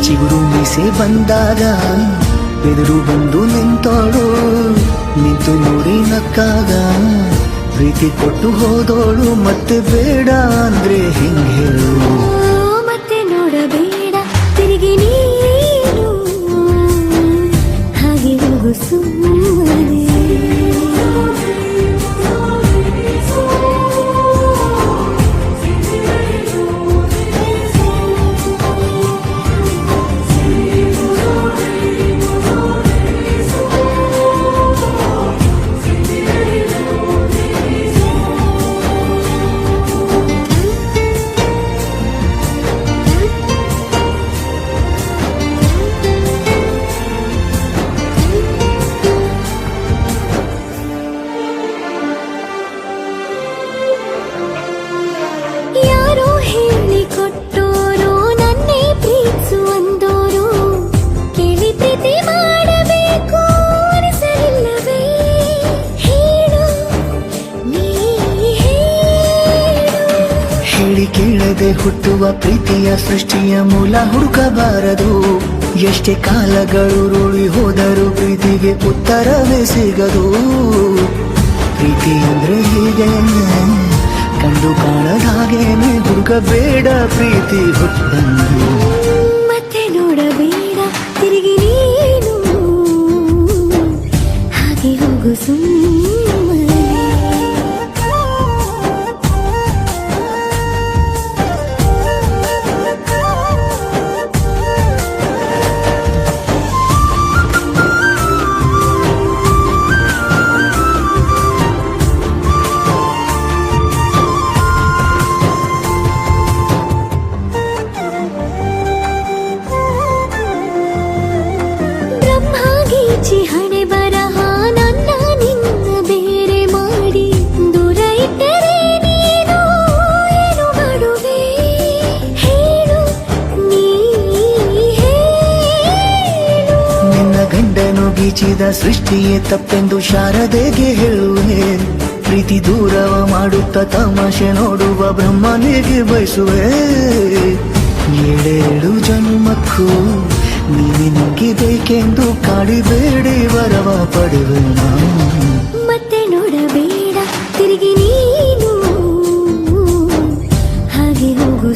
ಚಿಗುರು ಮೀಸೆ ಬಂದಾಗ ಬೆದರು ಬಂದು ನಿಂತೋಳು, ನಿಂತು ನೋಡಿ ನಕ್ಕಾಗ ಪ್ರೀತಿ ಕೊಟ್ಟು ಹೋದೋಳು. ಮತ್ತೆ ಬೇಡ ಅಂದ್ರೆ ಹಿಂಗೆ ಹೇಳು, ಮತ್ತೆ ನೋಡಬೇಡ ತಿರುಗಿ ನೀನು, ಹಾಗೆ ಹೋಗು ಸುಮ್ಮನೆ. ಕೇಳದೆ ಹುಟ್ಟುವ ಪ್ರೀತಿಯ ಸೃಷ್ಟಿಯ ಮೂಲ ಹುಡುಕಬಾರದು. ಎಷ್ಟೇ ಕಾಲಗಳು ರೂಳಿ ಹೋದರೂ ಪ್ರೀತಿಗೆ ಉತ್ತರವೇ ಸಿಗದು. ಪ್ರೀತಿ ಅಂದ್ರೆ ಹೀಗೆ ಕಂಡು ಕಾಣದ ಹಾಗೇನೆ ಹುಡುಕಬೇಡ ಪ್ರೀತಿ ಹುಟ್ಟಂದು. ಮತ್ತೆ ನೋಡಬೇಡ ತಿರುಗಿ ನೀನು, ಹಾಗೆ ಹೋಗು ಸುಮ್ಮನೆ. ಹಣೆ ಬರಹ ನನ್ನ ನಿನ್ನ ಬೇರೆ ಮಾಡಿ ದೂರ ಇಟ್ಟರೆ ನೀನು ಏನು ಮಾಡುವೆ ಹೇಳು, ನೀ ಹೇಳು. ನಿನ್ನ ಗಂಡನು ಗೀಚಿದ ಸೃಷ್ಟಿಯೇ ತಪ್ಪೆಂದು ಶಾರದೆಗೆ ಹೇಳುವೆ. ಪ್ರೀತಿ ದೂರವ ಮಾಡುತ್ತ ತಮಾಷೆ ನೋಡುವ ಬ್ರಹ್ಮನಿಗೆ ಬಯಸುವೆ. ಏಳೇಳು ಜನ್ಮಕ್ಕೂ ನೀನೆ ನಂಗೆ ಬೇಕೆಂದು ಕಾಡಿಬೇಡಿ ವರವ ಪಡೆವೆ ನಾನು. ಮತ್ತೆ ನೋಡಬೇಡ ತಿರುಗಿ ನೀನು, ಹಾಗೆ ಹೋಗು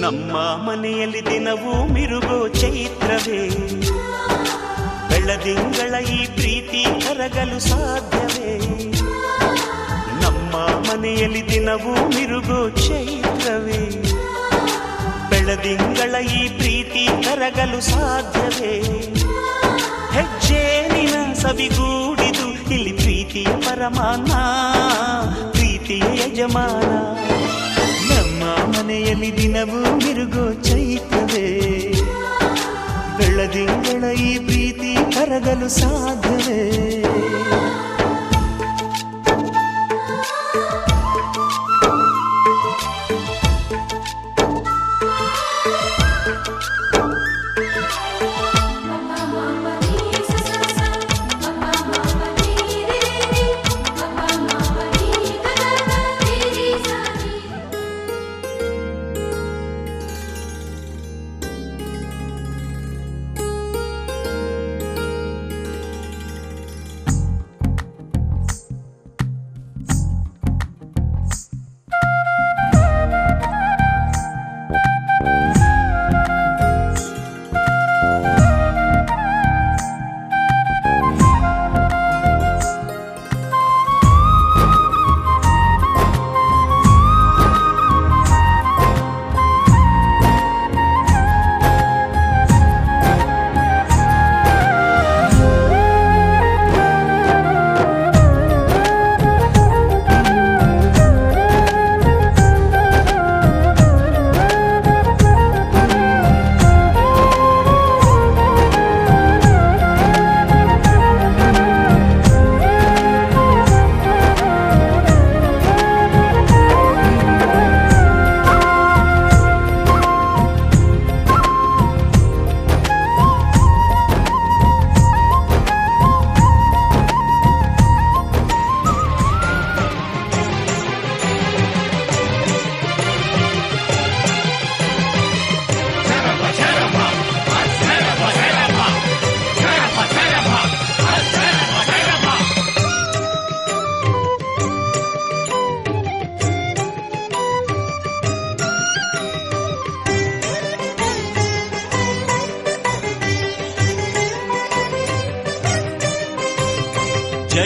ನಮ್ಮ ಮನೆಯಲ್ಲಿ ದಿನವೂ ಮಿರುಗೋ ಚೈತ್ರವೇ, ಬೆಳದಿಂಗಳ ಈ ಪ್ರೀತಿ ಕರಗಲು ಸಾಧ್ಯವೇ? ನಮ್ಮ ಮನೆಯಲ್ಲಿ ದಿನವೂ ಮಿರುಗೋ ಚೈತ್ರವೇ, ಬೆಳದಿಂಗಳ ಈ ಪ್ರೀತಿ ಕರಗಲು ಸಾಧ್ಯವೇ? ಹೆಜ್ಜೇನಿನ ಸವಿಗೂಡಿದು ಇಲ್ಲಿ ಪ್ರೀತಿಯ ಪರಮಾನ, ಪ್ರೀತಿಯ ಯಜಮಾನ. ನಮ್ಮ ಮನೆಯಲ್ಲಿ ದಿನವೂ ಮಿರುಗೋ ಚೈತ್ರವೇ, ಬೆಳದಿಂಗಳ ಈ ಪ್ರೀತಿ ಕರಗಲು ಸಾಧ್ಯವೇ?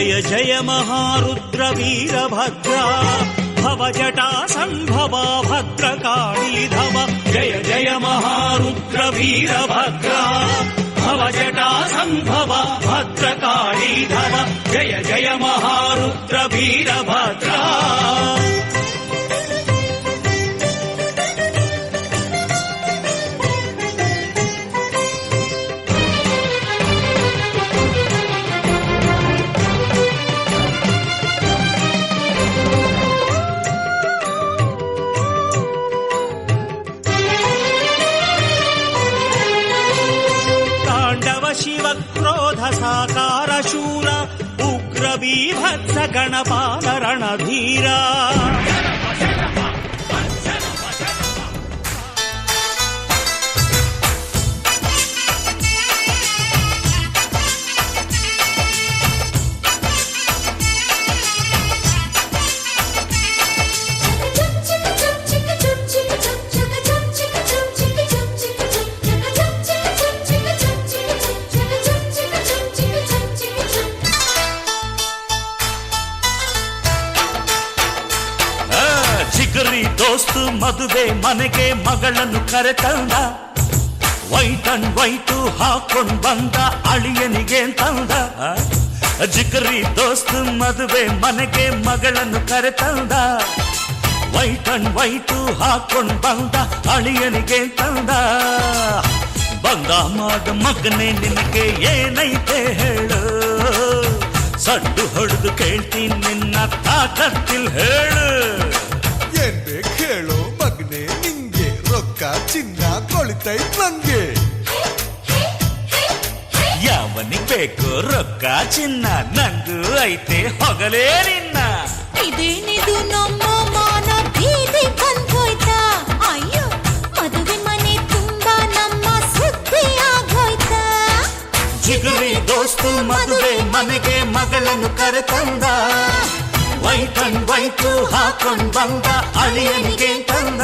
ಜಯ ಜಯ ಮಹಾರುದ್ರ ವೀರಭದ್ರ ಭವ ಜಟಾ ಸಂಭವ ಭದ್ರಕಾಳೀಧವ ಜಯ ಜಯ ಮಹಾರುದ್ರ ವೀರಭದ್ರ ಭವ ಜಟಾ ಸಂಭವ ಭದ್ರಕಾಳೀಧವ ಜಯ ಜಯ ಮಹಾರುದ್ರ ವೀರಭದ್ರ. ಶಿವ ಕ್ರೋಧ ಸಾಕಾರ ಶೂರ ಉಗ್ರ ಬೀಭತ್ಸ ಗಣಪಾಲ ರಣಧೀರ ದೋಸ್ತು ಮದುವೆ ಮನೆಗೆ ಮಗಳನ್ನು ಕರೆತಂದ ವೈಟ್ ಅಂಡ್ ವೈಟು ಹಾಕೊಂಡ್ ಬಂದ ಅಳಿಯನಿಗೆ ತಂದ. ಜಿಗರಿ ದೋಸ್ತು ಮದುವೆ ಮನೆಗೆ ಮಗಳನ್ನು ಕರೆತಂದ ವೈಟ್ ಅಂಡ್ ವೈಟು ಹಾಕೊಂಡ್ ಬಂದ ಅಳಿಯನಿಗೆ ತಂದ. ಬಂದ ಮಾಡ ಮಗನೇ ನಿನಗೆ ಏನೈತೆ ಹೇಳು, ಸಡ್ಡು ಹೊಡೆದು ಕೇಳ್ತೀನಿ ನಿನ್ನ ತಾಕತ್ತಿಲ್ ಹೇಳು. ಏನ್ ಬೇಕು ಹೇಳು ಮಗನೆ ನಿಂಗೆ, ರೊಕ್ಕ ಚಿನ್ನ ಕೊಳಿತೈತ್ ನಂಗೆ. ಯಾವನಿಗೆ ಬೇಕು ರೊಕ್ಕ ಚಿನ್ನ, ನಂಗೂ ಐತೆ ಹೊಗಲೇ ನಿನ್ನ. ಇದೇನಿದು ನಮ್ಮ ಮಾನ ಬೀದಿ ಬಂದೋಯ್ತಾ, ಅಯ್ಯೋ ಮದುವೆ ಮನೆ ತುಂಬಾ ನಮ್ಮ ಸುದ್ದಿ ಆಗೋಯ್ತಾ. ಜಿಗರಿ ದೋಸ್ತು ಮದುವೆ ಮನೆಗೆ ಮಗಳನ್ನು ಕರೆತಂದ ವೈಟ್ ಅಂಡ್ ವೈಟು ಹಾಕೊಂಡ್ ಬಂದ ಅಳಿಯನಿಗೆ ತಂದ.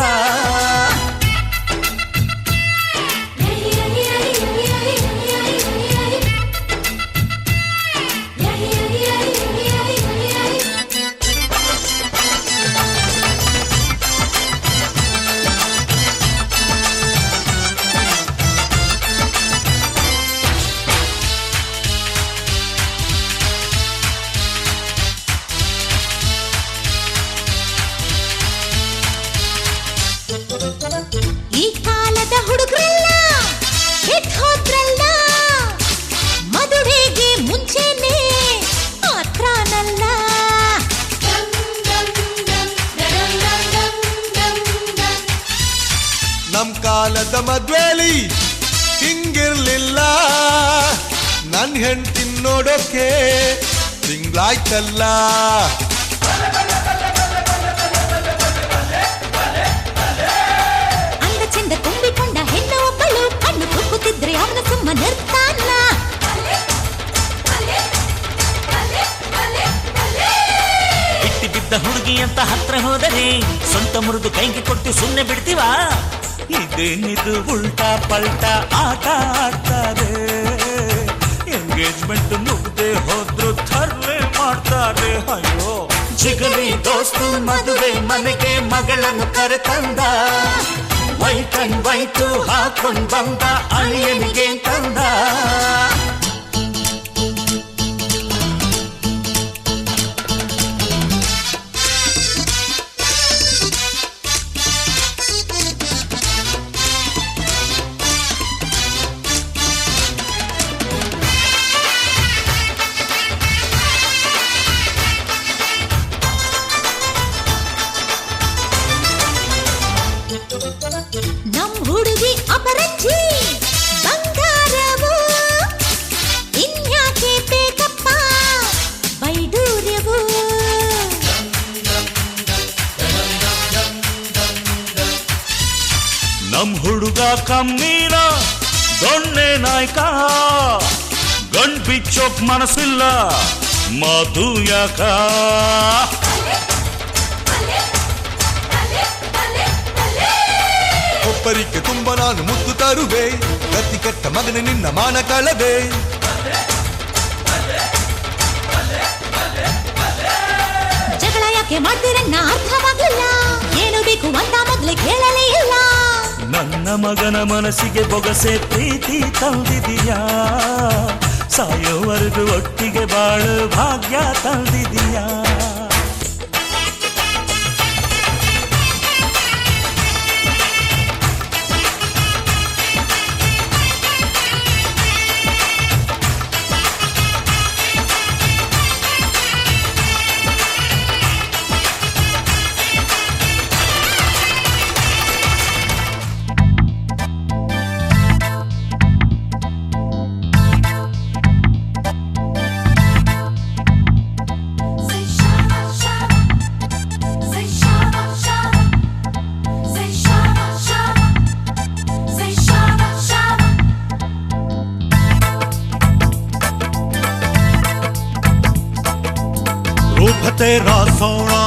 ಈ ಕಾಲದ ಹುಡುಗರೆಲ್ಲ ಕೆಟ್ಟ ಹೋದ್ರಲ್ಲ, ಮದುವೆಗೆ ಮುಂಚೆನೆ ಮಾತ್ರನಲ್ಲ. ನಮ್ ಕಾಲದ ಮದ್ವೇಲಿ ಹಿಂಗಿರ್ಲಿಲ್ಲ, ನನ್ ಹೆಂಡ್ತಿ ನೋಡೋಕೆ ತಿಂಗ್ಳಾಯ್ತಲ್ಲ. ತುಂಬಿಕೊಂಡ ಹೆಣ್ಣು ಒಬ್ಬಳು ಕಣ್ಣು ಕುಕ್ಕುತ್ತಿದ್ರೆ ಅವನ ಸುಮ್ಮನಿರ್ತಾನ. ಬಿಟ್ಟಿ ಬಿದ್ದ ಹುಡುಗಿ ಅಂತ ಹತ್ರ ಹೋದರೆ ಸ್ವಂತ ಮುರಿದು ಕೈಗೆ ಕೊಟ್ಟು ಸುಮ್ಮನೆ ಬಿಡ್ತೀವ? ಇದೇನಿದು ಉಲ್ಟಾ ಪಲ್ಟಾ ಆಟ ಆಡ್ತಾರೆ. ಎಂಗೇಜ್ಮೆಂಟ್ ಮುಗ್ದೆ ಹೋದ್ರು ಥರ್ವೆ ಮಾಡ್ತಾರೆ. ಅಯ್ಯೋ ಜಿಗರಿ ದೋಸ್ತು ಮದುವೆ ಮನೆಗೆ ಮಗಳನ್ನು ಕರೆತಂದ ವೈಟ್ ಅಂಡ್ ವೈಟು ಹಾಕೊಂಡ್ ಬಂದ ಅಳಿಯನಿಗೆ ತಂದ. ನಮ್ ಹುಡುಗಿ ಅಪರಂಜಿ ಬಂಗಾರವು, ಇನ್ಯಾಕೆ ಬೇಕಪ್ಪ ಬೈಡೂರ್ಯವು. ನಮ್ ಹುಡುಗ ಕಮ್ಮೀರ ದೊಣ್ಣೆ ನಾಯ್ಕ, ಗಂಡ್ ಬಿಚ್ಚೋಕ್ ಮನಸ್ಸಿಲ್ಲ ಮಾತು ಯಾಕ. ಒಬ್ಬರಿಗೆ ತುಂಬ ನಾನು ಮುತ್ತು ತರುವೆ, ಗತಿ ಕೆಟ್ಟ ಮಗನೆ ನಿನ್ನ ಮಾನ ಕಳವೆ. ಯಾಕೆ ಮಾಡ್ತೀರಣ್ಣ ಅರ್ಥವಾಗ್ಲಿಲ್ಲ ಏನು ಬೇಕು ಅಂತ ಮೊದಲೇ ಕೇಳಲೇ ಇಲ್ಲ ನನ್ನ ಮಗನ ಮನಸ್ಸಿಗೆ ಬೊಗಸೆ ಪ್ರೀತಿ ತಂದಿದೀಯಾ ಸಾಯೋವರೆಗೂ ಒಟ್ಟಿಗೆ ಬಾಳು ಭಾಗ್ಯ ತಂದಿದೀಯಾ रूप तेरा सोना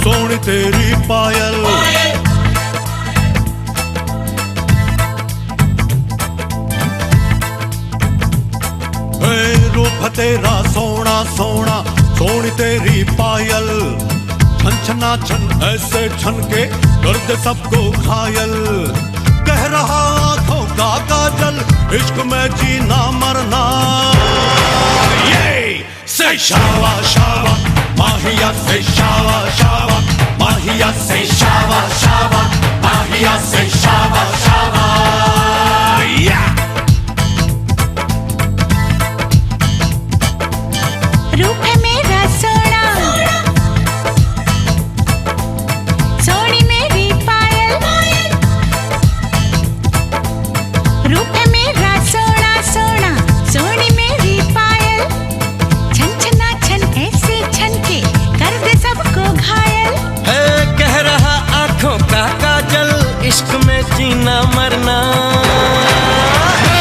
सोनी तेरी पायल रूप तेरा सोना सोना सोनी तेरी पायल छन छना छन ऐसे छन के कर दे सबको घायल कह रहा आंखों का काजल इश्क में जीना मरना Say shawa shawa, mahiya say shawa shawa, mahiya say shawa shawa, mahiya say shawa shawa. Yeah. रूप है मेरा सोना सोनी मेरी पायल रूप है मेरा सोना सोना सोनी मेरी पायल छन छना छन ऐसे छन के कर दे सबको घायल है कह रहा आंखों का काजल इश्क में जीना मरना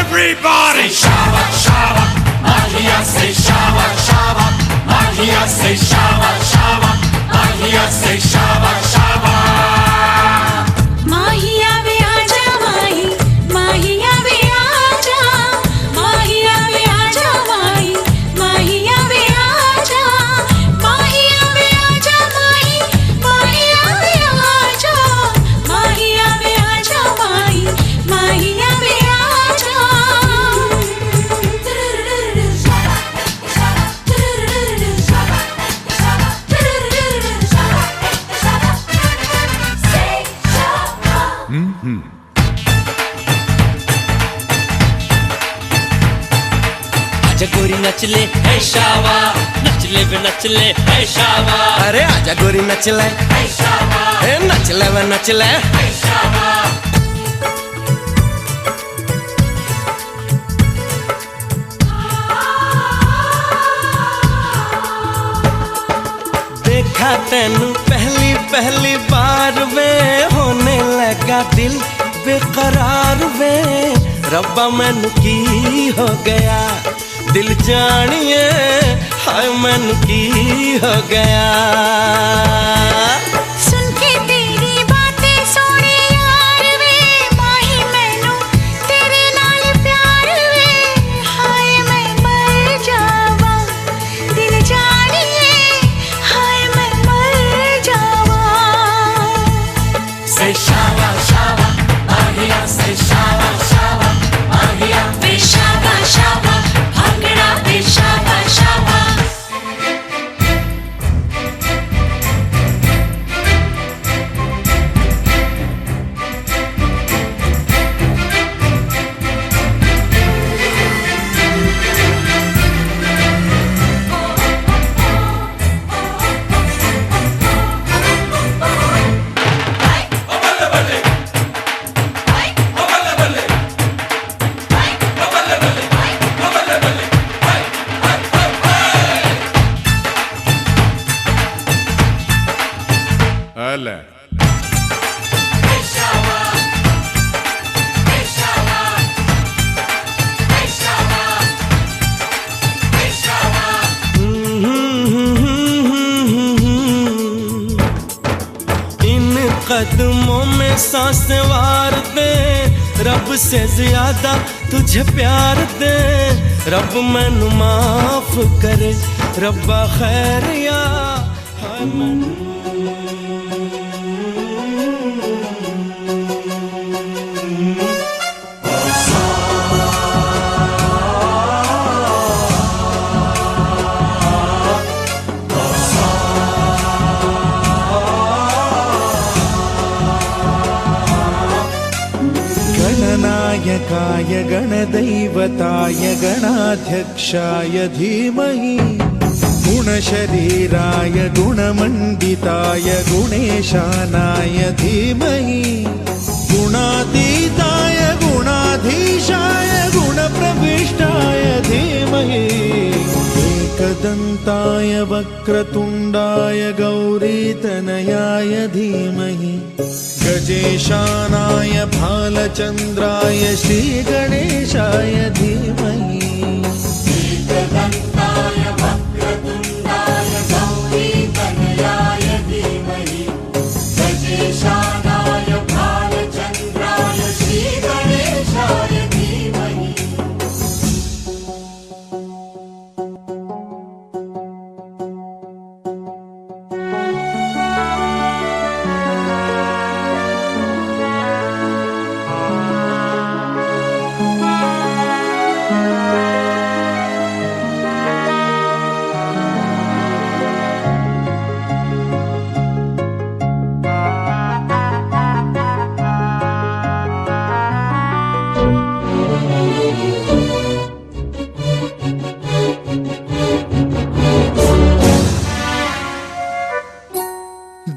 Everybody shawa shawa, mahiya say shawa shawa, mahiya say shawa shawa, mahiya say shawa shawa. माहिया वे आजा माही माहिया वे आजा माहिया वे आजा माही माहिया वे आजा माहिया वे आजा माही माहिया वे आजा माहिया वे आजा माही माहिया वे आजा आजा गोरी नच ले है शावा नच ले वे नच ले है शावा अरे आजा गोरी नच ले है शावा ए नच ले वे नच ले है शावा देखा तेनू पहली पहली बार वे होने लगा दिल बेकरार वे रब्बा मैनू की हो गया दिल जानिए हाय मैनू की हो गया सुन के तेरी बातें सोने यार वे माही मैनू तेरे नाल प्यार वे हाय मैं मर जावा दिल जानिए हाय मैं मर जावा Say shawa shawa, mahiya say shawa shawa, mahiya. वे शाबा शाबा भांगड़ा वे शाबा शाबा अले इन कदमों में सांसें वार दे रब से ज्यादा तुझे प्यार दे रब मैनू माफ करे रब्बा खैरिया गणनायकाय गणदैवताय गणाध्यक्षाय धीमहि गुणशरीराय गुणमण्डिताय गुणेशानाय धीमहि गुणातीताय गुणाधीशाय गुणप्रविष्टाय धीमहि एकदन्ताय वक्रतुण्डाय गौरीतनयाय धीमहि गजेशानाय भालचन्द्राय श्रीगणेशाय धीमहि एकदन्ताय वक्रतुण्डाय गौरीतनयाय धीमहि गजेशानाय भालचन्द्राय श्रीगणेशाय धीमहि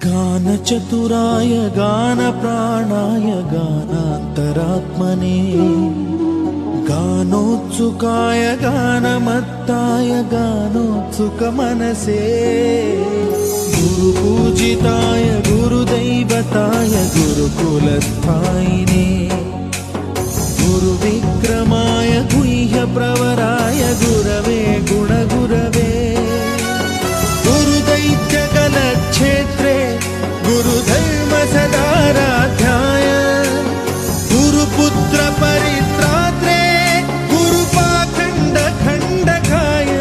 गानचतुराय गानप्राणाय गानान्तरात्मने गानोत्सुकाय गानमत्ताय गानोत्सुकमनसे गुरुपूजिताय गुरुदैवताय गुरुकुलस्थायिने गुरुविक्रमाय गुह्यप्रवराय गुरवे गुणगुरवे गुरुदैत्यकलक्षेत्रे गुरुधर्मसदाराध्याय गुरुपुत्र परित्रात्रे गुरुपाखण्डखण्डकाय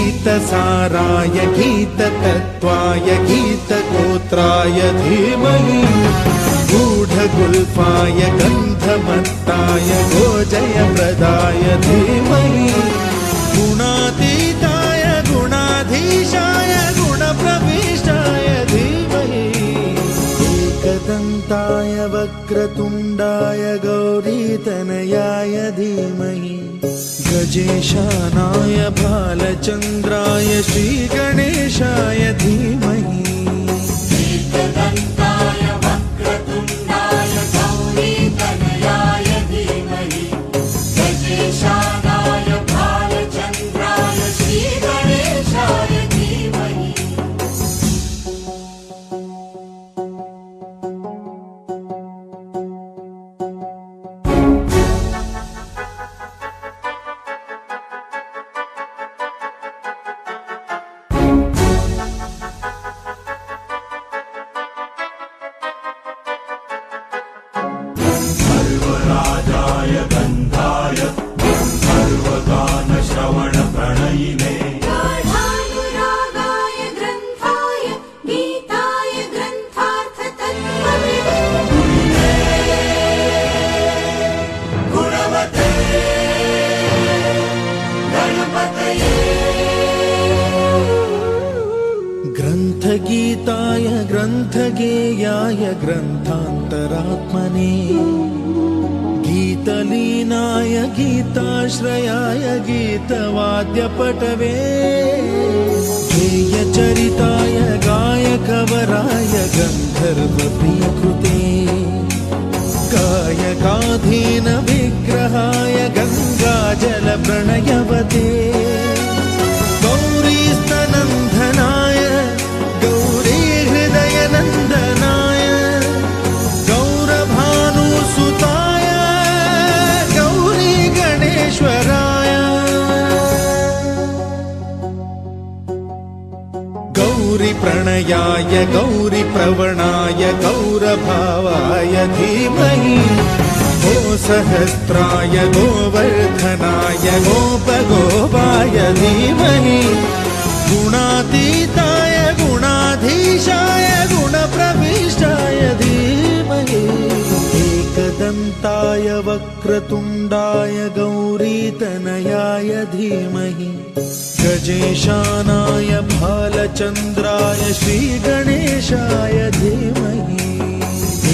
गीतसाराय गीततत्त्वाय गीतगोत्राय धीमहि गूढगुल्फाय गन्धमत्ताय गोजयप्रदाय धीमहि गुणातीताय गुणाधीशाय गुणप्रविष्टाय धीमहि एकदन्ताय वक्रतुण्डाय गौरीतनयाय धीमहि गजेशानाय भालचन्द्राय श्रीगणेशाय धीमहि एकदन्ताय वक्रतुण्डाय गौरीतनयाय धीमहि गजेशानाय भालचन्द्राय श्रीगणेशाय धीमहि गाढानुरागाय ग्रन्थाय गीताय ग्रन्थार्थतत्त्वविदे गुणवते गणपतये ग्रन्थगीताय ग्रन्थगेयाय ग्रन्थान्तरात्मने गीतलीनाय गीताश्रयाय गीतवाद्यपटवे गेयचरिताय गायकवराय गन्धर्वप्रियकृते गायकाधीन विग्रहाय गङ्गाजलप्रणयवते गौरीस्तनन्दनाय गौरीहृदयनन्दनाय गौरभानुसुताय गौरी गणेश्वराय गौरीप्रणयाय गौरीप्रवणाय गौरभावाय धीमहि गोसहस्राय गोवर्धनाय गोपगोपाय धीमहि गुणातीताय गुणाधीशाय गुणप्रविष्टाय धीमहि एकदन्ताय वक्रतुण्डाय गौरीतनयाय धीमहि गजेशानाय भालचन्द्राय श्रीगणेशाय धीमहि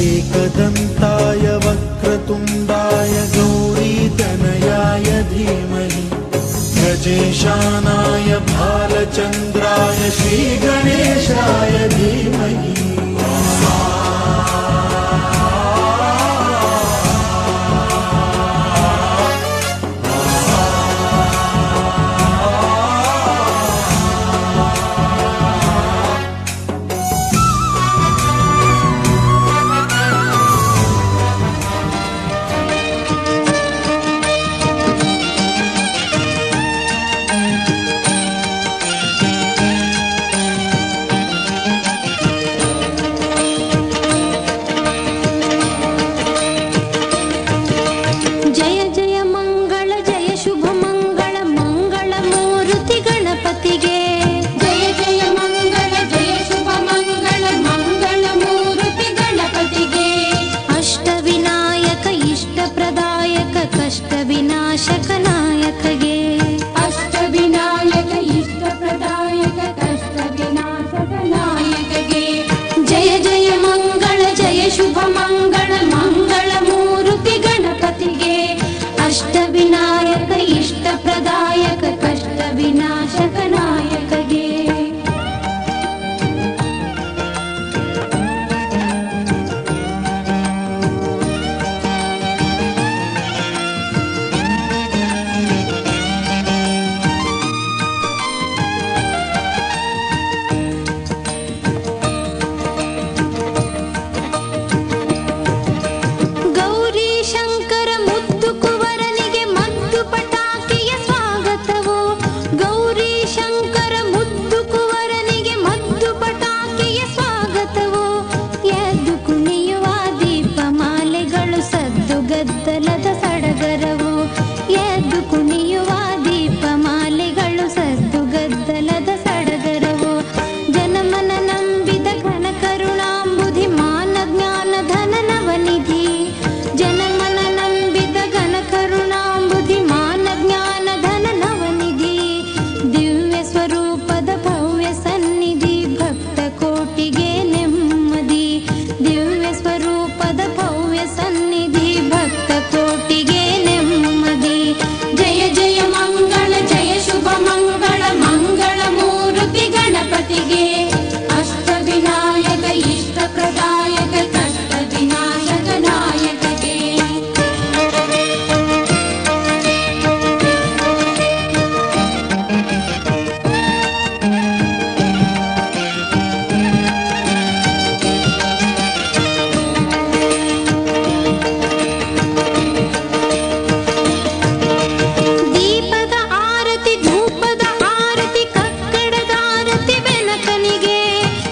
एकदन्ताय वक्रतुण्डाय गौरीतनयाय धीमहि गजेशानाय भालचन्द्राय श्रीगणेशाय धीमहि जय जय मंगल जय शुभ मंगल मंगल मूर्ति गणपतिगे जय जय मंगल जय शुभ मंगल मंगल मूर्ति गणपतिगे अष्ट विनायक इष्ट प्रदायक कष्ट विनाशक नायकगे अष्ट विनायक इष्ट प्रदायक कष्ट विनाशक नायकगे जय जय मंगल जय शुभ मंगल मंगल मूर्ति गणपतिगे अष्ट विनायक इष्ट प्रदायक कष्ट विनाशक नायकगे ಗೌರಿ ಶಂಕರ ಮುದ್ದು ಕುವರನಿಗೆ ಮದ್ದು ಪಟಾಕಿಯ ಸ್ವಾಗತವು ಗೌರಿ ಶಂಕರ ಮುದ್ದು ಕುವರನಿಗೆ ಮದ್ದು ಪಟಾಕಿಯ ಸ್ವಾಗತವು ಎದ್ದು ಕುಣಿಯುವ ದೀಪಮಾಲೆಗಳು ಸದ್ದು ಗದ್ದಲದ ಸಡಗರವು ಎದ್ದು ಕುಣಿಯುವ ದೀಪಮಾಲೆಗಳು ಸದ್ದು ಗದ್ದಲದ ಸಡಗರವು ಜನಮನ ನಂಬಿದ ಘನ ಕರುಣಾಂಬುಧಿ ಮಾನ ಜ್ಞಾನ ಧನ ನವನಿಧಿ ಜನಮನ ನಂಬಿದ ಘನ ಕರುಣಾಂಬುಧಿ ಮಾನ ಜ್ಞಾನ ಧನ ನವನಿಧಿ ದಿವ್ಯ ಸ್ವರೂಪದ ಭವ್ಯ ಸನ್ನಿಧಿ ಭಕ್ತ ಕೋಟಿಗೆ ನೆಮ್ಮದಿ ದಿವ್ಯ ಸ್ವರೂಪದ ಭವ್ಯ ಸನ್ನಿಧಿ ಭಕ್ತ ಕೋಟಿಗೆ ನೆಮ್ಮದಿ जय जय मंगल जय शुभ मंगल मंगल मूर्ति गणपतिगे अष्ट विनायक इष्ट प्रदायक कष्ट विनाशक नायकगे ದೀಪದ ಆರತಿ ಧೂಪದ ಆರತಿ ಕಕ್ಕಡದ ಆರತಿ ಬೆನಕನಿಗೆ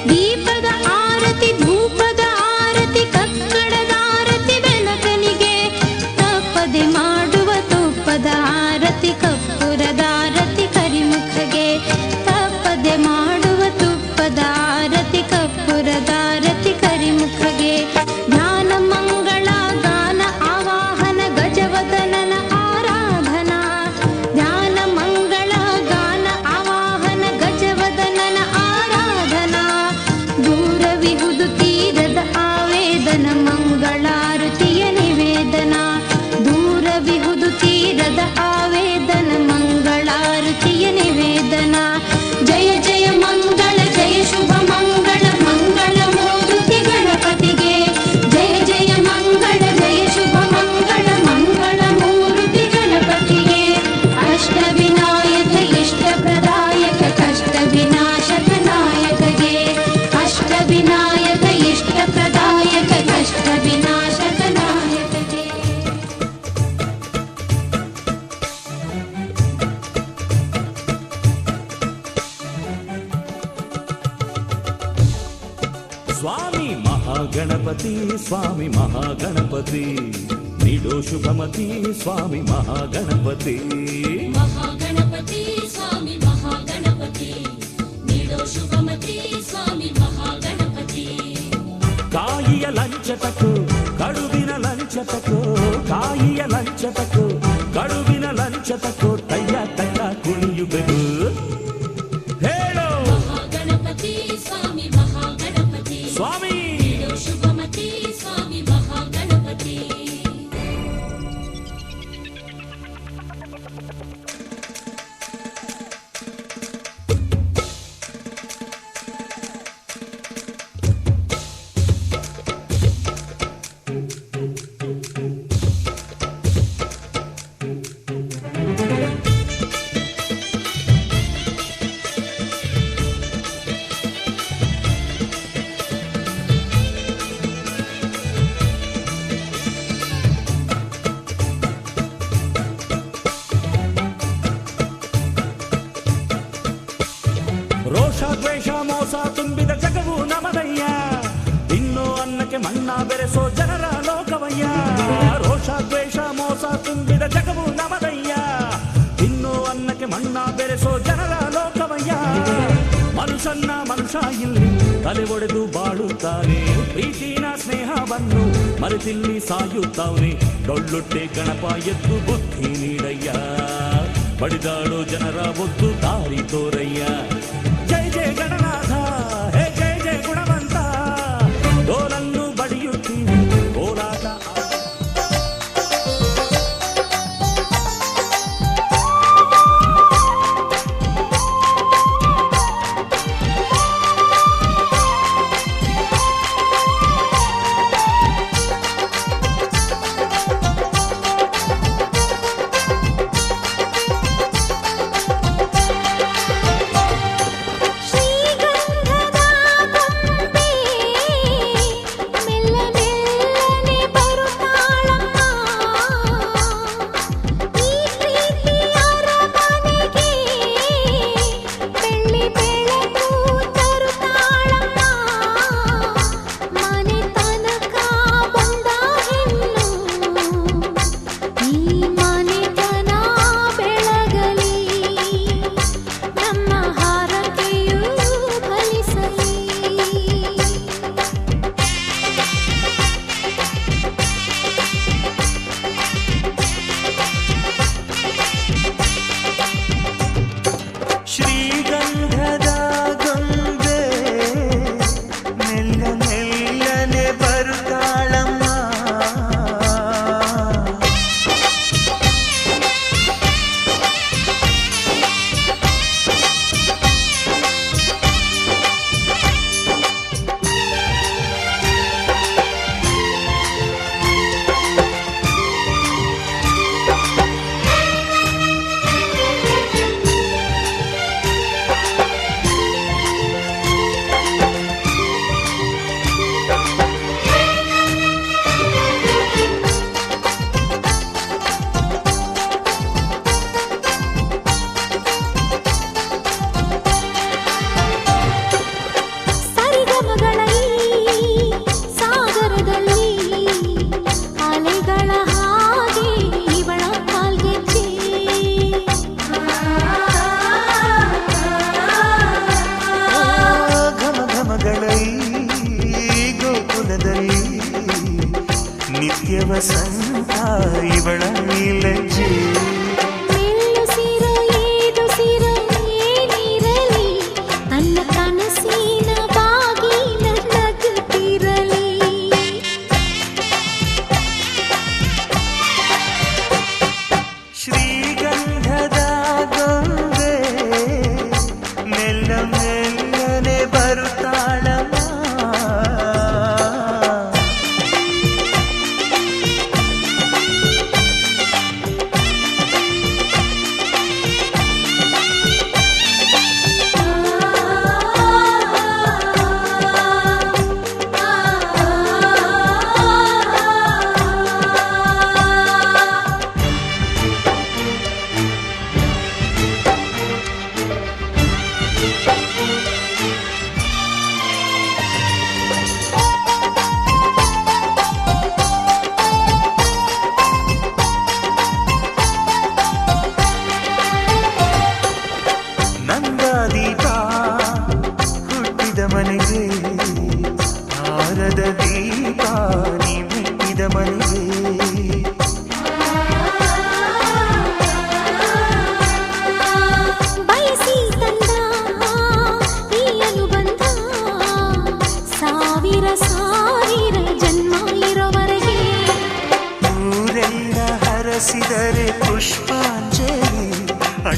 ದೀಪದ ಆರತಿ ಧೂಪದ ಆರತಿ ಕಕ್ಕಡದ ಆರತಿ ಬೆನಕನಿಗೆ ತಪ್ಪದೆ ಮಾಡುವ ತುಪ್ಪದ ಆರತಿ ಕಪ್ಪುರದ ಆರತಿ ಕರಿಮುಖಗೆ ತಪ್ಪದೆ ಮಾಡುವ ತುಪ್ಪದ ಆರತಿ ಕಪ್ಪುರದ ಆರತಿ ಕರಿಮುಖಗೆ ಧ್ಯಾನ ಮಂಗಳ ಗಾನ ಆವಾಹನ ಗಜವದನನ ಆರಾಧನಾ ಧ್ಯಾನ ಮಂಗಳ ಗಾನ ಆವಾಹನ ಗಜವದನನ ಆರಾಧನಾ ದೂರವಿಹುದು ತೀರದ ಆವೇದನ ಮಂಗಳಾರತಿಯ ನಿವೇದನ ದೂರವಿಹುದು ತೀರದ ಆವೇದನ ಮಂಗಳಾರತಿಯ ನಿವೇದನ जय जय मंगल जय शुभ मंगल मंगल मूर्ति गणपतिगे जय जय मंगल जय शुभ मंगल मंगल मूर्ति गणपतिगे अष्ट विनायक इष्ट प्रदायक कष्ट विनाशक नायकगे अष्ट विनायक इष्ट प्रदायक कष्ट विनाशक नायकगे ಸ್ವಾಮಿ ಮಹಾಗಣಪತಿ ನೀಡೋ ಶುಭಮತಿ ಸ್ವಾಮಿ ಮಹಾಗಣಪತಿ. ಮಹಾಗಣಪತಿ ಸ್ವಾಮಿ ಮಹಾಗಣಪತಿ ನೀಡೋ ಶುಭಮತಿ ಸ್ವಾಮಿ ಮಹಾಗಣಪತಿ. ಕಾಯಿಯ ಲಂಚತಕ್ಕೂ ಕಡುಬಿನ ಲಂಚತಕ್ಕೂ, ಕಾಯಿಯ ಲಂಚತಕ್ಕೂ ಕಡುಬಿನ ಲಂಚತಕ್ಕೂ ತಯ್ಯ ತಯ್ಯ ಕುಣಿಯುವೆವು. ಹೇಳೋ ಮಹಾಗಣಪತಿ ಸ್ವಾಮಿ ಮಹಾಗಣಪತಿ ಸ್ವಾಮಿ ನೀಡೋ ಶುಭಮತಿ ಸ್ವಾಮಿ ಮಹಾಗಣಪತಿ. ರೋಷ ದ್ವೇಷ ಮೋಸ ತುಂಬಿದ ಜಗವು ನಮದಯ್ಯ, ತಿನ್ನೋ ಅನ್ನಕ್ಕೆ ಮಣ್ಣ ಬೆರೆಸೋ ಜನರ ಲೋಕವಯ್ಯ. ರೋಷ ದ್ವೇಷ ಮೋಸ ತುಂಬಿದ ಜಗವು ನಮದಯ್ಯ, ತಿನ್ನೋ ಅನ್ನಕ್ಕೆ ಮಣ್ಣ ಬೆರೆಸೋ ಜನರ ಲೋಕವಯ್ಯ. ಮನುಷ್ಯನ್ನ ಮನುಷ್ಯ ಇಲ್ಲಿ ತಲೆ ಒಡೆದು ಬಾಳುತ್ತಾನೆ, ಪ್ರೀತಿನ ಸ್ನೇಹವನ್ನು ಮರೆತಿಲ್ಲಿ ಸಾಯುತ್ತಾವನೆ. ಡೊಳ್ಳುಟ್ಟೆ ಗಣಪ ಎದ್ದು ಬುದ್ಧಿ ನೀಡಯ್ಯ, ಬಡಿದಾಡೋ ಜನರ ಒದ್ದು ದಾರಿ ತೋರಯ್ಯ. ಜಯ ಜಯ ಗಣನಾಥ, ಹೇ ಜಯ ಜಯ ಗುಣವಂತ, ಡೋಲನ್ನು ಬಡಿಯುತ್ತೀವಿ ಕೋಲಾಟ. ವಸಂತ ಇವಳ ನೀಲಜ್ಜೆ ತನ್ನ ಕನಸಿನ ಬಾಗಿಲ ನಗುತ್ತಿರಲಿ ಶ್ರೀಗಂಧದ ಗೊಂಬೆ ಮೆಲ್ಲ ಮೆಲ್ಲನೆ ಬರುತ್ತಾಳಮ್ಮ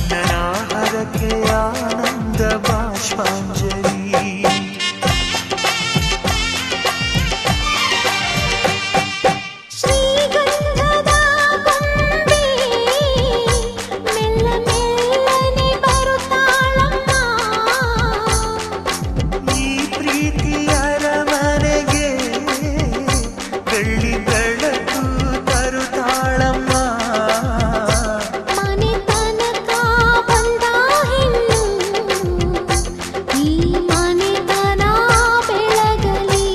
ನನ್ನ ಹರಕೆ ಆನಂದ ಬಾಷ್ಪಾಂಜಲಿ ಶ್ರೀಗಂಧದ ಗೊಂಬೆ ಮೆಲ್ಲ ಮೆಲ್ಲನೆ ಬರುತ್ತಾಳಮ್ಮ ಈ ಪ್ರೀತಿಯ ಅರಮನೆಗೆ ಬೆಳ್ಳಿ ಬೆಳಕು ತರುತ್ತಾಳಮ್ಮ ಮನೆ ತನಕ ಬಂದ ಹೆಣ್ಣು ಈ ಮನೆತನ ಬೆಳಗಲಿ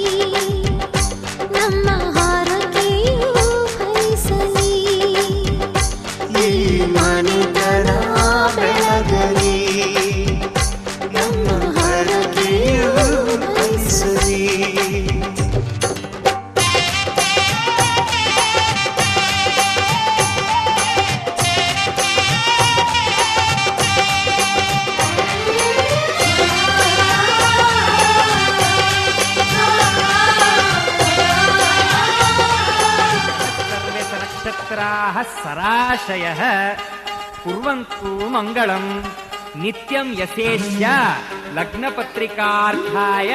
ನಮ್ಮ ಹಾರಕೆಯು ಫಲಿಸಲಿ ಈ ಮನೆತನ ಬೆಳಗಲಿ ನಮ್ಮ ಹರಕೆಯು ಫಲಿಸಲಿ सर्वे नक्षत्राः सराशयः कुर्वन्तु मङ्गलं नित्यं यशेश्च लग्नपत्रिकार्थाय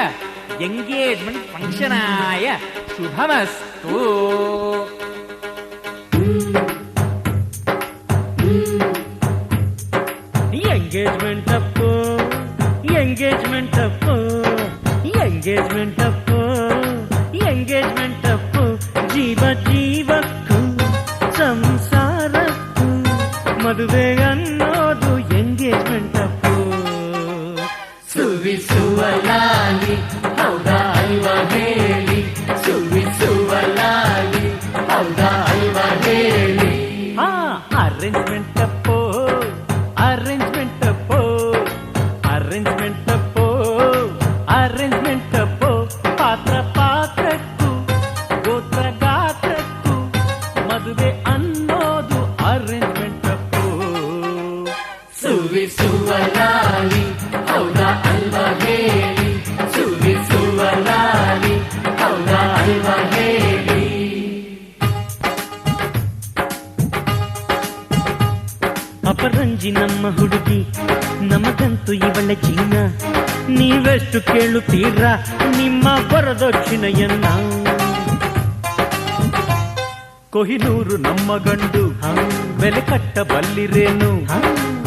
एङ्गेज्मेण्ट् फङ्क्षनाय शुभमस्तु engagement Appu engagement Appu engagement Appu engagement Appu ಜೀವ ಜೀವಕ್ಕೂ ಸಂಸಾರಕ್ಕೂ ಮದುವೆ ಅನ್ನೋದು ಎಂಗೇಜ್ಮೆಂಟ್ ಅಪ್ಪು ಸುವಿಸುವಲಾಲಿ ಹೌದಾ ಅಲ್ವಾ ಹೇಳಿ ಸುವಿಸುವಲಾಲಿ ಹೌದಾ ಅಲ್ವಾ ಹೇಳಿ arrangement Appu arrangement Appu arrangement Appu arrangement Appu ಪಾತ್ರ ಪಾತ್ರಕ್ಕೂ ಗೋತ್ರ ಗಾತ್ರಕ್ಕೂ ಮದುವೆ ಅನ್ನೋದು ಅರೇಂಜ್ಮೆಂಟ್ ಅಪ್ಪು ಸುವಿಸುವಲಾಲಿ ಹೌದಾ ಅಲ್ವಾ ಹೇಳಿ ಸುವಿಸುವಲಾಲಿ ಹೌದಾ ಅಲ್ವಾ ಹೇಳಿ ಅಪರಂಜಿ ನಮ್ಮ ಹುಡುಗಿ ನಮಗಂತೂ ಇವಳ ಚಿನ್ನ ನೀವೆಷ್ಟು ಕೇಳುತ್ತೀರಾ ನಿಮ್ಮ ವರದಕ್ಷಿಣೆಯನ್ನ ಕೊಹಿನೂರು ನಮ್ಮ ಗಂಡು ಬೆಲೆ ಕಟ್ಟಬಲ್ಲಿರೇನು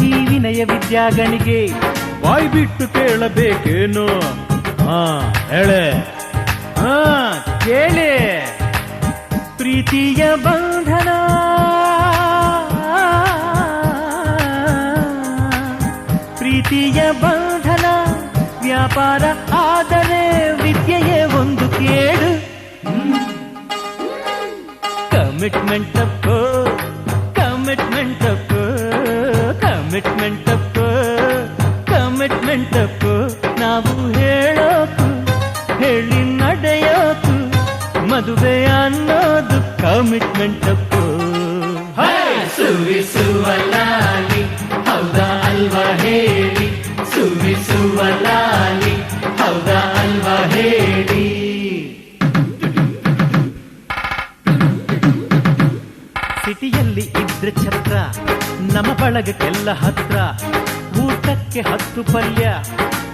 ಈ ವಿನಯ ವಿದ್ಯಾಗಣಿಗೆ ಬಾಯ್ ಬಿಟ್ಟು ಕೇಳಬೇಕೇನು ಹೇಳೆ ಕೇಳಿ ಪ್ರೀತಿಯ ಬಂಧನ ಪ್ರೀತಿಯ ಬಂಧನ ವ್ಯಾಪಾರ ಆದರೆ ವಿದ್ಯೆಯೇ ಒಂದು ಕೇಡು commitment Appu commitment Appu commitment Appu commitment Appu ನಾವು ಹೇಳೋಕು ಹೇಳಿ ನಡೆಯೋಕು ಮದುವೆ ಅನ್ನೋದು ಕಮಿಟ್ಮೆಂಟ್ ಅಪ್ಪು ಸುವಿಸುವಲಾಲಿ ಹೌದಾ ಅಲ್ವಾ ಹೇಳಿ ಸುವಿಸುವಲಾಲಿ ಹೌದಾ ಅಲ್ವಾ ಹೇಳಿ ಸಿಟಿಯಲ್ಲಿ ಇದ್ರೆ ಛತ್ರ ನಮ್ಮ ಬಳಗಕ್ಕೆಲ್ಲ ಹತ್ರ ಊಟಕ್ಕೆ 10 ಪಲ್ಯ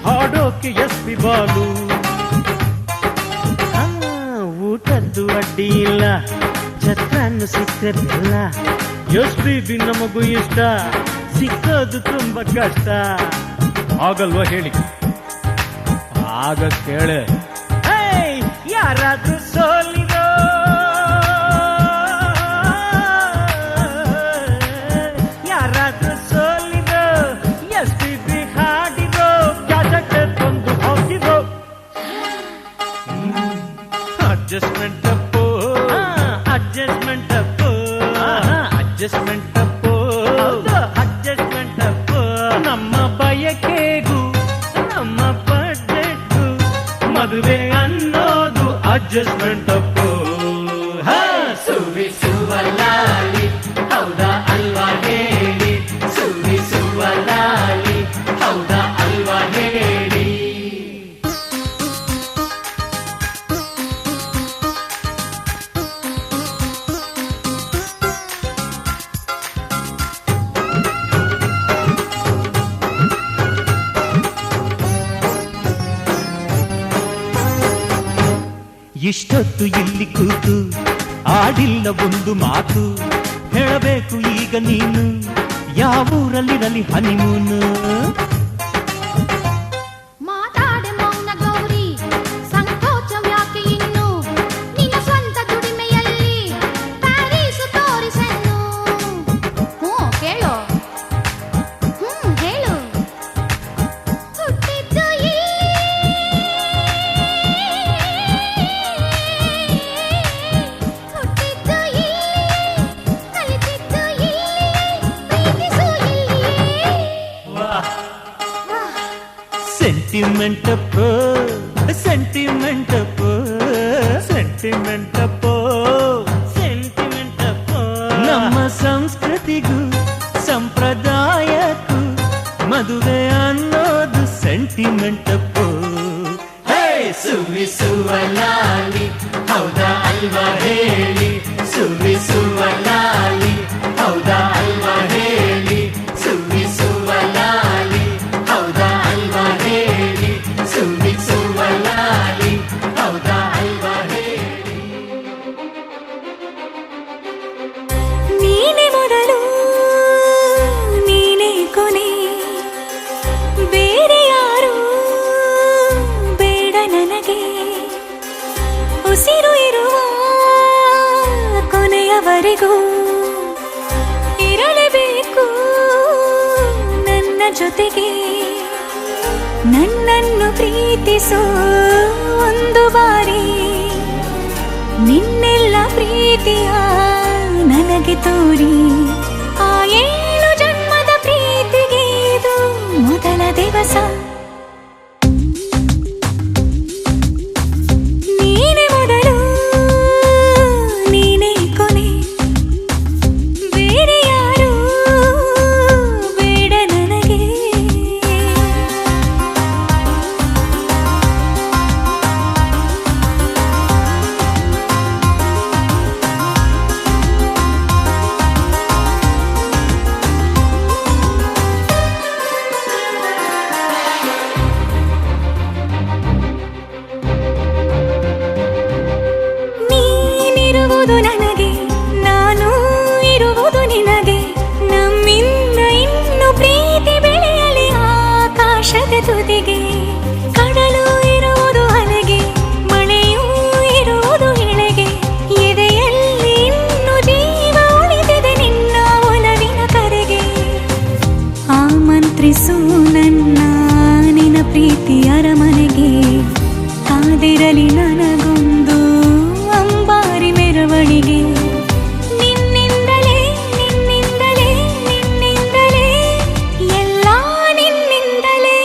ಹಾಡೋಕೆ ಎಸ್ಪಿ ಬಾಲು ಊಟದ್ದು ಅಡ್ಡಿ ಇಲ್ಲ ಛತ್ರನ್ನು ಸಿಕ್ಕದಿಲ್ಲ ಎಸ್ಪಿ ನಮಗೂ ಇಷ್ಟ ಸಿಕ್ಕೋದು ತುಂಬಾ ಕಷ್ಟ ಆಗಲ್ವಾ ಹೇಳಿ ಆಗ ಕೇಳೆ ಯಾರಾದ್ರೂ ಸೋಲಿರೋ ಯಾರಾದ್ರೂ ಸೋಲಿರೋ ಎಸ್ಪಿ ಹಾಡಿರೋ ಜಾಜಕ್ಕೆ ತಂದು ಹೋಗಿರೋ adjustment Appu adjustment Appu adjustment Appu adjustment Appu ನಮ್ಮ ಬಯಕೆಗೂ ನಮ್ಮ ಬಡ್ಜೆಟ್ಗೂ ಮದುವೆ ಅನ್ನೋದು ಅಡ್ಜಸ್ಟ್ಮೆಂಟ್ ಅಪ್ಪು ಸುವಿಸುವಲಾಲಿ ಹೌದಾ ಅಲ್ವಾ ಹೇಳಿ ಸುವಿಸುವಲಾಲಿ ಹೌದಾ ಅಲ್ವಾ ಹೇಳಿ ಇಷ್ಟೊತ್ತು ಇಲ್ಲಿ ಕೂತು ಆಡಿಲ್ಲ ಒಂದು ಮಾತು, ಹೇಳಬೇಕು ಈಗ ನೀನು ಯಾವ ಊರಲ್ಲಿರಲಿ ಹನಿಮೂನು. ಮಾತಾಡೆ ಮೌನ ಗೌರಿ, ಸಂಕೋಚವ್ಯಾಕೆ ಇನ್ನು, ನಿನ್ನ ಸ್ವಂತ ದುಡಿಮೆಯಲ್ಲಿ ಪ್ಯಾರೀಸು ತೋರಿಸನ್ನು. ಕೇಳು ಹೇಳು. ಹುಟ್ಟಿದ್ದು ಹುಟ್ಟಿದ್ದು ಕಲಿತಿದ್ದು ಪ್ರೀತಿಸು ಇಲ್ಲಿಯೇ. ಸೆಂಟಿಮೆಂಟಪ್ಪೋ ಸೆಂಟಿಮೆಂಟಪ್ಪೋ ಸೆಂಟಿಮೆಂಟಪ್ಪೋ ಸೆಂಟಿಮೆಂಟಪ್ಪೋ. ನಮ್ಮ ಸಂಸ್ಕೃತಿಗೂ ಸಂಪ್ರದಾಯಕ್ಕೂ ಮದುವೆ ಅನ್ನೋದು ಸೆಂಟಿಮೆಂಟಪ್ಪೋ. ಸುವಿಸುವಲಾಲಿ ಹೌದಾ ಅಲ್ವಾ ಹೇಳಿ, ಸುವಿಸುವಲಾಲಿ ಹೌದಾ ಅಲ್ವಾ ಹೇಳಿ, ಸುವಿಸುವಲಾಲಿ ಹೌದಾ ಅಲ್ವಾ ಹೇಳಿ, ಸುವಿಸುವಲಾಲಿ ಹೌದಾ ಅಲ್ವಾ ಹೇಳಿ. ನೀನೆ ಮೊದಲು ನೀನೆ ಕೊನೆ, ಬೇರೆ ಯಾರು ಬೇಡ ನನಗೆ. ಉಸಿರು ಇರುವ ಕೊನೆಯವರೆಗೂ ಇರಲೇಬೇಕು ನನ್ನ ಜೊತೆಗೆ. ನನ್ನನ್ನು ಪ್ರೀತಿಸೋ ಒಂದು ಬಾರಿ, ನಿನ್ನೆಲ್ಲ ಪ್ರೀತಿಯ ನನಗೆ ತೋರಿ. ಆ 7 ಜನ್ಮದ ಪ್ರೀತಿಗೆ ಇದು ಮೊದಲ ದಿವಸ. ನೀನೆ ಮೊದಲು ನೀನೆ ಕೊನೆ, ಬೇರೆ ಯಾರು ಬೇಡ ನನಗೆ. ನೀನಿರುವುದು ನನಗೆ, ನಾನು ಇರುವುದು ನಿನಗೆ. ನಮ್ಮಿಂದ ಇನ್ನು ಪ್ರೀತಿ ಬೆಳೆಯಲಿ ಆಕಾಶದ ತುದಿಗೆ. ಕಡಲು ಇರುವುದು ಅಲೆಗೆ, ಮಳೆಯೂ ಇರುವುದು ಎಳೆಗೆ. ಎದೆಯಲ್ಲಿ ಇನ್ನು ಜೀವ ಉಳಿದಿದೆ ನಿನ್ನ ಒಲವಿನ ಕರೆಗೆ. ಆಮಂತ್ರಿಸು ನನ್ನ ನಿನ್ನ ಪ್ರೀತಿ ಅರಮನೆಗೆ. ಕಾದಿರಲಿ ನನಗೊಂದು ಅಂಬಾರಿ ಮೆರವಣಿಗೆ. ನಿನ್ನಿಂದಲೇ ನಿನ್ನಿಂದಲೇ ನಿನ್ನಿಂದಲೇ ಎಲ್ಲ ನಿನ್ನಿಂದಲೇ.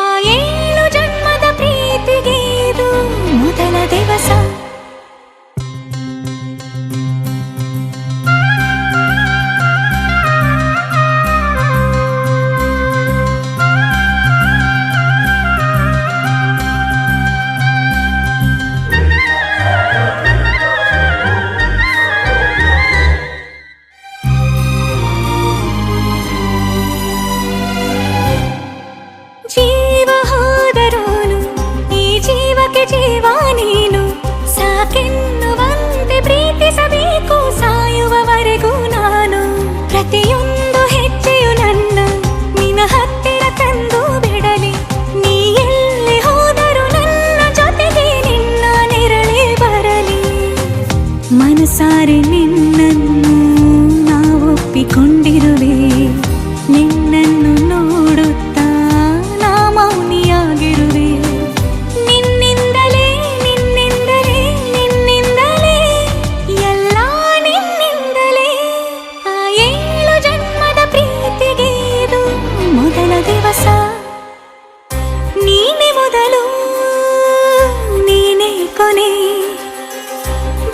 ಆ 7 ಜನ್ಮದ ಪ್ರೀತಿಗೆ ಇದು ಮೊದಲ ದಿವಸ. ಜೀವ ಹೋದರೋನು ಈ ಜೀವಕ್ಕೆ ಜೀವ ನೀನು. ಸಾಕೆನ್ನುವಂತೆ ಪ್ರೀತಿಸಬೇಕು ಸಾಯುವವರೆಗೂ ನಾನು. ಪ್ರತಿಯೊಂದು ಹೆಜ್ಜೆಯು ನನ್ನ ನಿನ್ನ ಹತ್ತಿರ ತಂದು ಬಿಡಲಿ. ನೀ ಎಲ್ಲಿ ಹೋದರೂ ನನ್ನ ಜೊತೆಗೆ ನಿನ್ನ ನೆರಳೇ ಬರಲಿ. ಮನಸಾರೆ ನಿನ್ನನ್ನು ನಾವೊಪ್ಪಿಕೊಂಡಿರುವೆ. ನಿನ್ನನ್ನು ನೋಡುತ್ತಾ ನಾ ಮೌನಿಯಾಗಿರುವೆ. ನಿನ್ನಿಂದಲೇ ನಿನ್ನಿಂದಲೇ ನಿನ್ನಿಂದಲೇ ಎಲ್ಲ ನಿನ್ನಿಂದಲೇ. ಆ 7 ಜನ್ಮದ ಪ್ರೀತಿಗೆ ಇದು ಮೊದಲ ದಿವಸ. ನೀನೆ ಮೊದಲು ನೀನೆ ಕೊನೆ,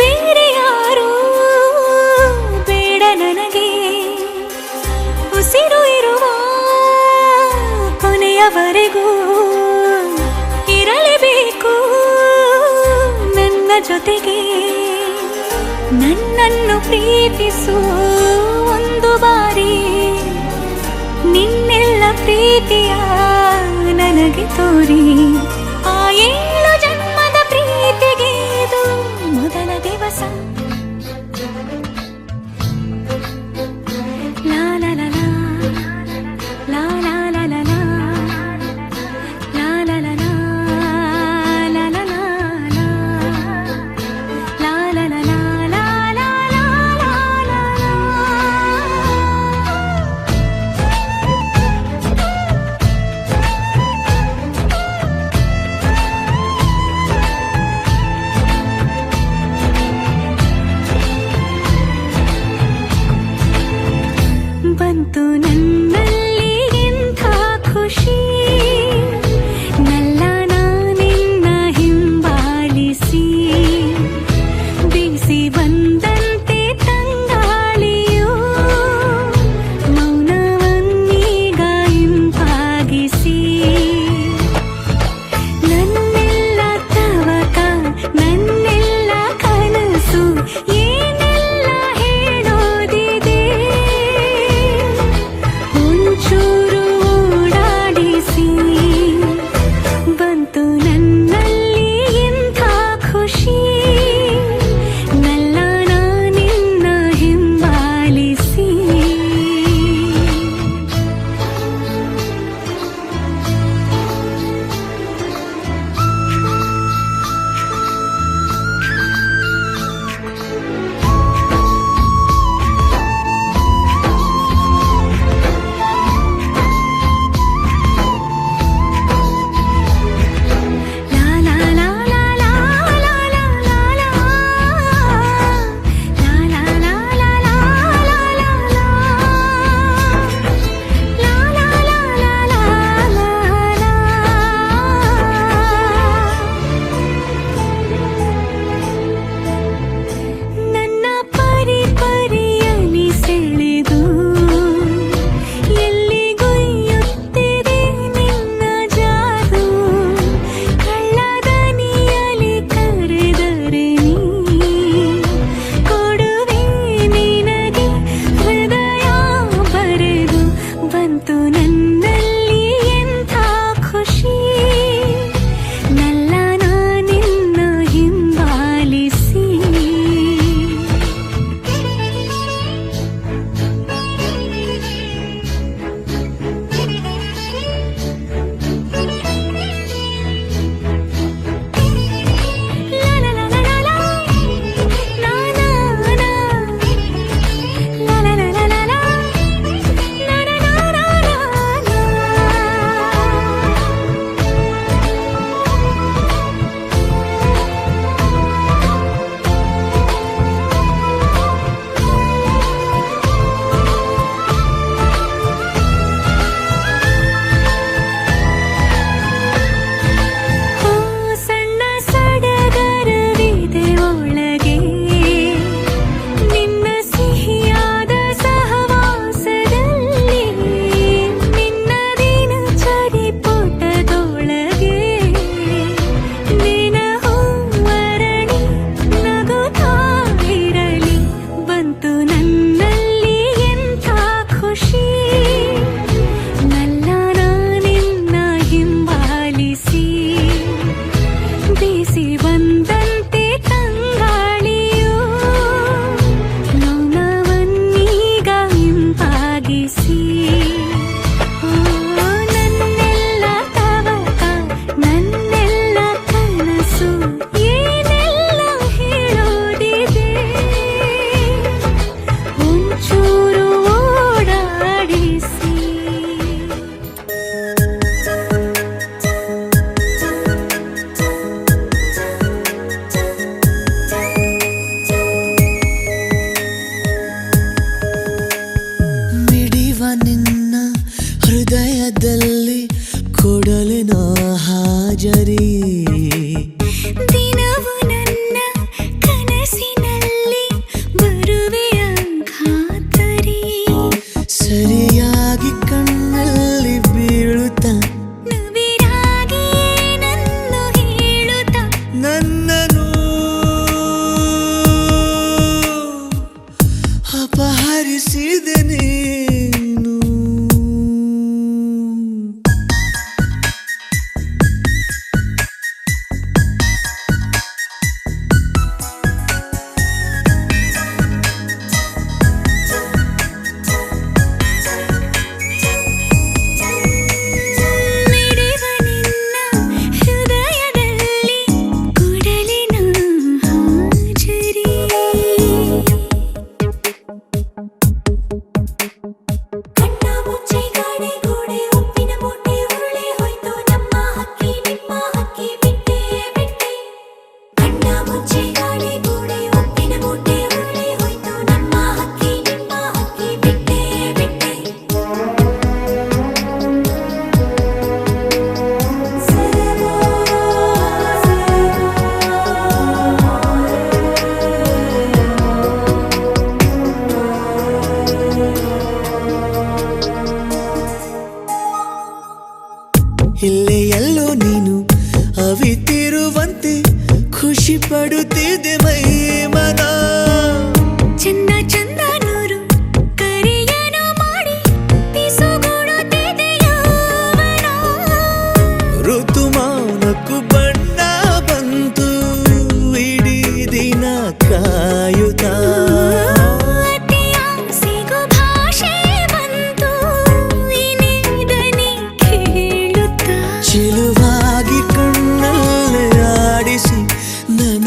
ಬೇರೆ ಯಾರು ಬೇಡ ನನಗೆ. ಉಸಿರು ಇರುವ ಕೊನೆಯವರೆಗೂ ಇರಲೇಬೇಕು ನನ್ನ ಜೊತೆಗೆ. ನನ್ನನ್ನು ಪ್ರೀತಿಸು ಒಂದು ಬಾರಿ, ನಿನ್ನೆಲ್ಲ ಪ್ರೀತಿಯ ನನಗೆ ತೋರಿ. ಆ 7 ಜನ್ಮದ ಪ್ರೀತಿಗೆ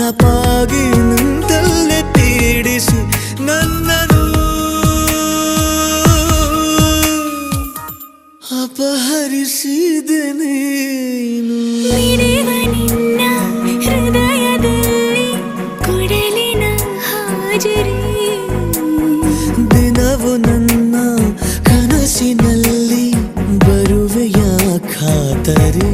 ತಲಪಾಗಿ ನಿಂತಲ್ಲೇ ಪೀಡಿಸಿ ನನ್ನನು ಅಪಹರಿಸಿದೆ ನೀನು. ಮಿಡಿವ ನಿನ್ನ ಹೃದಯದಲ್ಲಿ ಕೊಡಲಿನ ಹಾಜರಿ, ದಿನವು ನನ್ನ ಕನಸಿನಲ್ಲಿ ಬರುವೆಯ ಖಾತರಿ.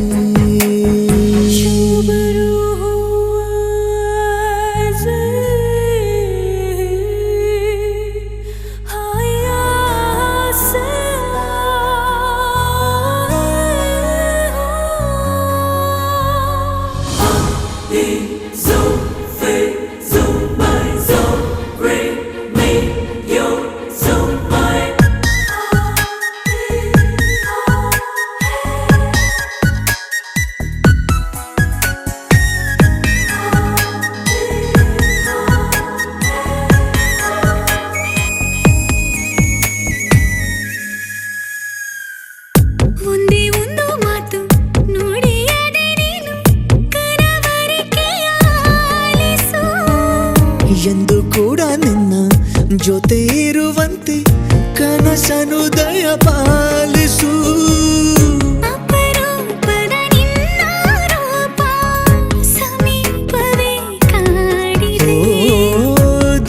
ಒಂದೇ ಒಂದು ಮಾತು ನುಡಿಯದೆ ನೀನು ಕನವರಿಕೆಯ ಆಲಿಸು. ಎಂದು ಕೂಡ ನಿನ್ನ ಜೊತೆ ಇರುವಂತೆ ಕನಸನು ದಯ ಪಾಲಿಸು. ಅಪರೂಪದ ನಿನ್ನ ರೂಪ ಸಮೀಪವೇ ಕಾಡಿದೆ.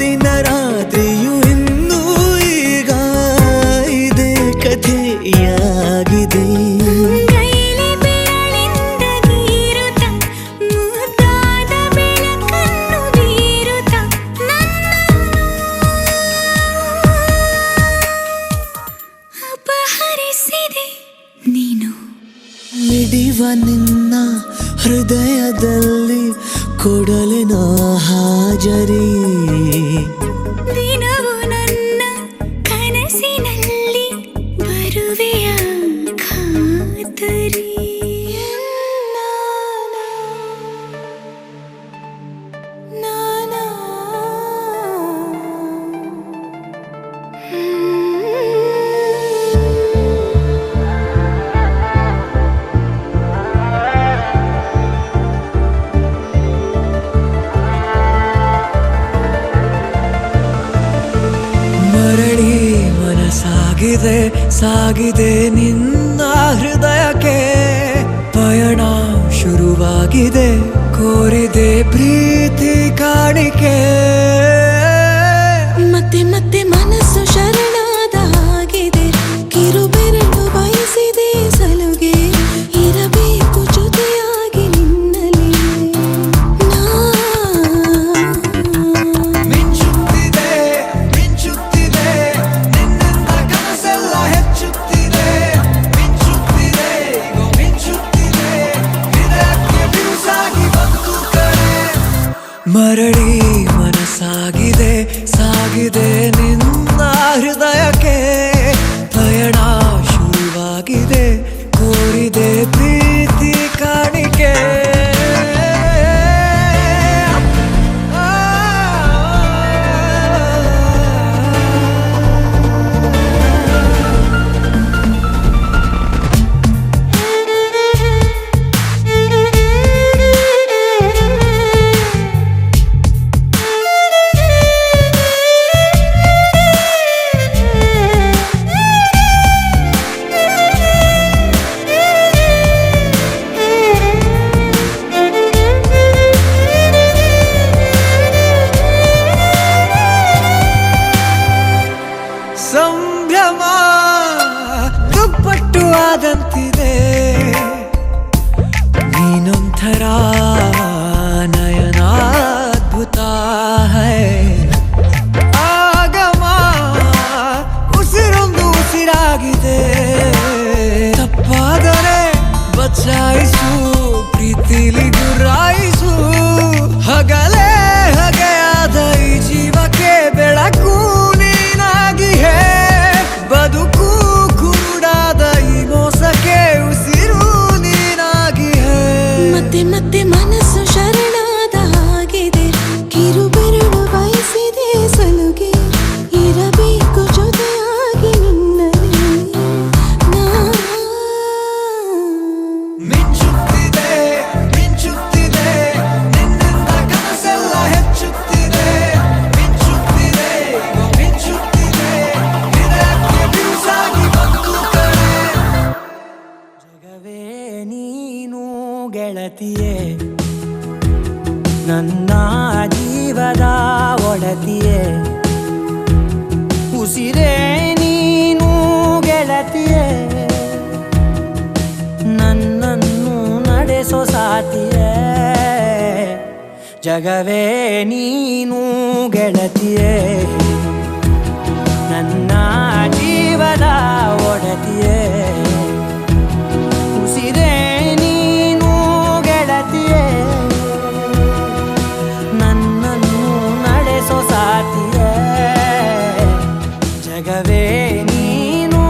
ದಿನ ರಾತ್ರಿಯು ಇನ್ನೂ ಈಗ ಇದೆ ಕಥೆಯಾಗಿದೆ. ಕೈಲಿ ಬೆರಳಿಂದ ಗೀರುತ್ತ ಮುದ್ದಾದ ಬೆಳಕನ್ನು ಬೀರುತ್ತ ನನ್ನನ್ನು ಅಪಹರಿಸಿದೆ ನೀನು. ಮಿಡಿವ ನಿನ್ನ ಹೃದಯದಲ್ಲಿ ಕೊಡಲಿನ ಹಾಜರಿ, ದಿನವು ನನ್ನ ಕನಸಿನಲ್ಲಿ ಬರುವೆಯ ಖಾತರಿ. ಮರಳಿ ಮನಸಾಗಿದೆ ಸಾಗಿದೆ ನಿನ್ನ ಹೃದಯಕ್ಕೆ. ಪಯಣ ಶುರುವಾಗಿದೆ ಕೋರಿದೆ ಪ್ರೀತಿ ಕಾಣಿಕೆ. ಮತ್ತೆ ಮತ್ತೆ ಮನಸ್ಸು ಶರಣಾದ ಹಾಗಿದೆ, ಕಿರುಬೆರಳು ಬಯಸಿದೆ ಸಲುಗೆ. ಇರಬೇಕು ಜೊತೆಯಾಗಿ ನಿನ್ನಲ್ಲಿ ಮಿಂಚುತ್ತಿದೆ ಮಿಂಚುತ್ತಿದೆ ನಿನ್ನಿಂದ ಕನಸೆಲ್ಲ ಹೆಚ್ಚುತ್ತಿದೆ. ಮಿಂಚುತ್ತಿದೆ ಈಗ ಮಿಂಚುತ್ತಿದೆ ಹೃದಯಕ್ಕೆ ಬಿರುಸಾಗಿ ಬಂತು ಕಡೆ. ಮರಳಿ ಮನಸ್ಸಾಗಿದೆ ಸಾಗಿದೆ ನಿನ್ನ ಹೃದಯಕ್ಕೆ. ಪಯಣ ಶುರುವಾಗಿದೆ ಕೋರಿದೆ ಪ್ರೀತಿ ಕಾಣಿಕೆ. ಸಂಭ್ರಮ ದುಪ್ಪಟ್ಟು ಆದಂತಿದೆ ನೀನೊಂಥರ ನಯನಾದ್ಭುತ ಹೈ. ಆಗಮ ಉಸಿರೊಂದು ಉಸಿರಾಗಿದೆ. ತಪ್ಪಾದರೆ ಬಚಾಯಿಸು ಪ್ರೀತಿಲಿ ಗುರಾಯಿಸು. ಹಗಲೇ ಹಗೆಯಾದ ಈ ಜೀವಕ್ಕೆ ಬೆಳಕು ನೀನಾಗಿ ಹೇ. ಬದುಕು ಕುರುಡಾದ ಈ ಮೋಸಕ್ಕೆ ಉಸಿರು ನೀನಾಗಿ ಹೇ. ಮತ್ತೆ ಮತ್ತೆ ಮನಸ್ಸು ಶರಣಾದ ಹಾಗಿದೆ, ಕಿರುಬೆರಳು ಬಯಸಿದೆ ಸಲುಗೆ. ಇರಬೇಕು ಜೊತೆಯಾಗಿ ನಿನ್ನಲ್ಲಿ ಮಿಂಚುತ್ತಿದೆ ಮಿಂಚುತ್ತಿದೆ ನಿನ್ನಿಂದ ಕನಸೆಲ್ಲ ಗೆಳತಿಯೇ ನನ್ನ ಜೀವದ ಒಡತಿಯೇ ಉಸಿರೇ ನೀನು ಗೆಳತಿಯೇ ನನ್ನನ್ನು ನಡೆಸೋ ಸಾತಿಯೇ ಜಗವೇ ನೀನು ಗೆಳತಿಯೇ ನನ್ನ ಜೀವದ ಒಡತಿಯೇ ಉಸಿರೇ ನೀನು ಗೆಳತಿಯೇ ನನ್ನನ್ನು ನಡೆಸೋ ಸಾತಿಯೇ ಜಗವೇ ನೀನು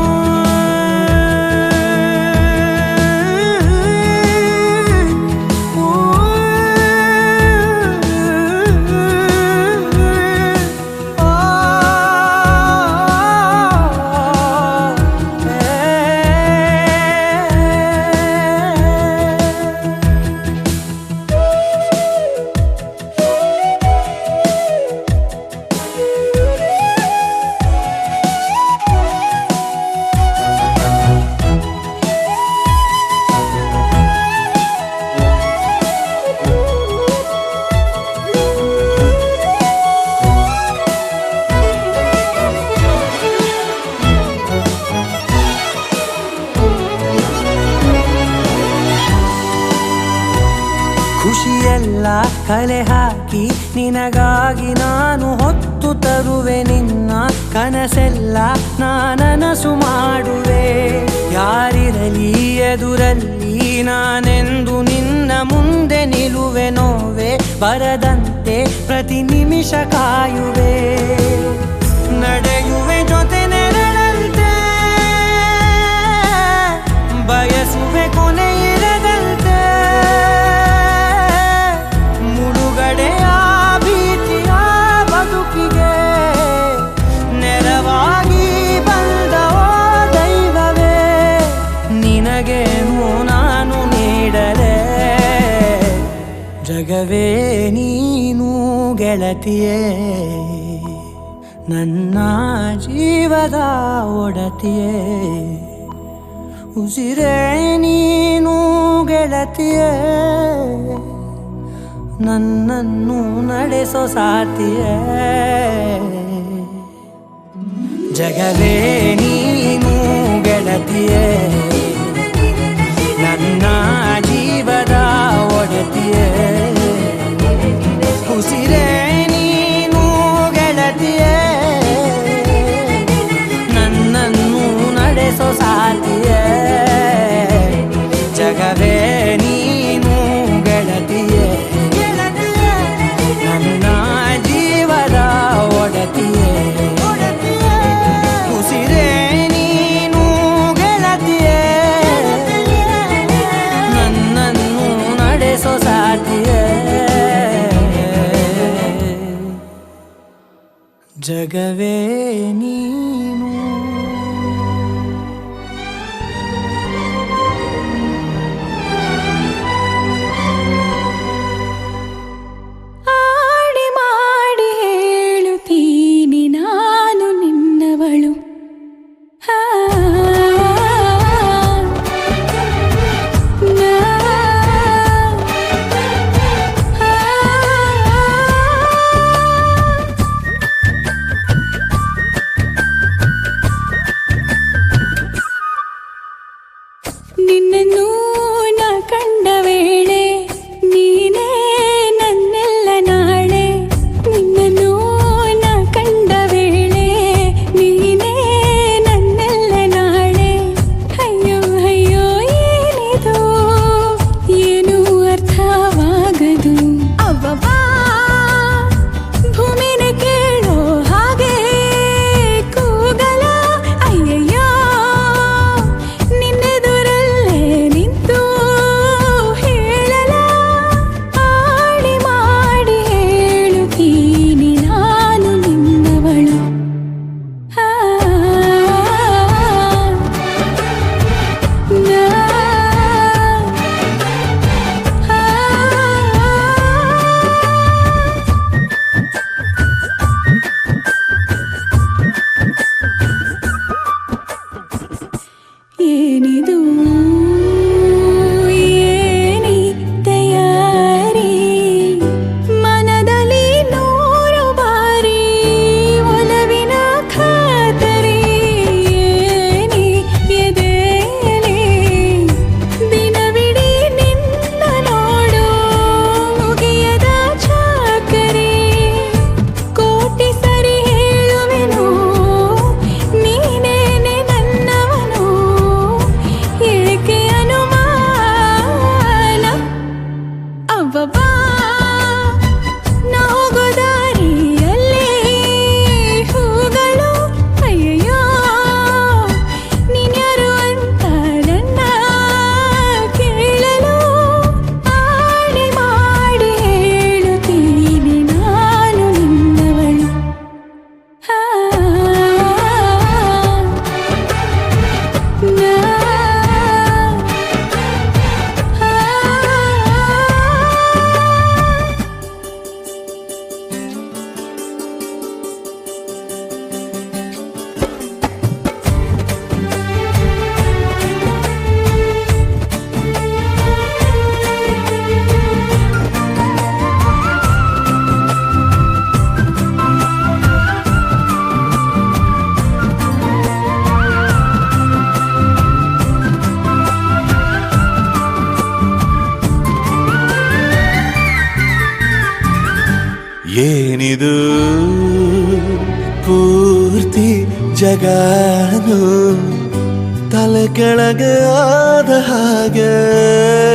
ಖುಷಿಯೆಲ್ಲ ಕಲೆ ಹಾಕಿ ನಿನಗಾಗಿ ನಾನು ಹೊತ್ತು ತರುವೆ ನಿನ್ನ ಕನಸೆಲ್ಲ ನಾನನಸು ಮಾಡುವೆ ಯಾರಿರಲಿ ಎದುರಲ್ಲಿ ನಾನೆಂದು ನಿನ್ನ ಮುಂದೆ ನಿಲ್ಲುವೆ ನೋವೆ ಬರದಂತೆ ಪ್ರತಿ ನಿಮಿಷ ಕಾಯುವೆ ನಡೆಯುವೆ ಜೊತೆ ನೆರಳಂತೆ ಬಯಸುವೆ ಕೊನೆ ಇರದಂತೆ ಮುಳುಗಡೆಯ ಭೀತಿಯ ಬದುಕಿಗೆ ನೆರವಾಗಿ ಬಂದವೋ ದೈವವೇ ನಿನಗೇನು ನಾನು ನೀಡಲೆ ಜಗವೇ ನೀನು ಗೆಳತಿಯೇ ನನ್ನ ಜೀವದ ಒಡತಿಯೇ ಉಸಿರೇ ನೀನು ಗೆಳತಿಯೇ ನನ್ನನ್ನು ನಡೆಸೋ ಸಾತಿಯೇ ಜಗವೇ ನೀನು ಗೆಳತಿಯೇ ನನ್ನ ಜೀವದ ಒಡತಿಯೇ ಉಸಿರೇ ನೀನು ಗೆಳತಿಯೇ ನನ್ನನ್ನು ನಡೆಸೋ ಸಾತಿಯೇ ಜಗವೇ ನೀನು ಗೆಳತಿಯೇ ನನ್ನ ಜೀವದ ಒಡತಿಯೇ ಉಸಿರೇ ನೀನು ಗೆಳತಿಯೇ ನನ್ನನ್ನು ನಡೆಸೋ ಸಾತಿಯೇ ಜಗವೇ ನೀನು ಆಡಿ ಮಾಡಿ ಹೇಳುತ್ತೀನಿ ನಾನು ನಿನ್ನವಳು ಆ, ನಾ, ಆ, ಏನಿದು ಪೂರ್ತಿ ಜಗಾನು ತಲೆ ಕೆಳಗೆ ಆದ ಹಾಗೆ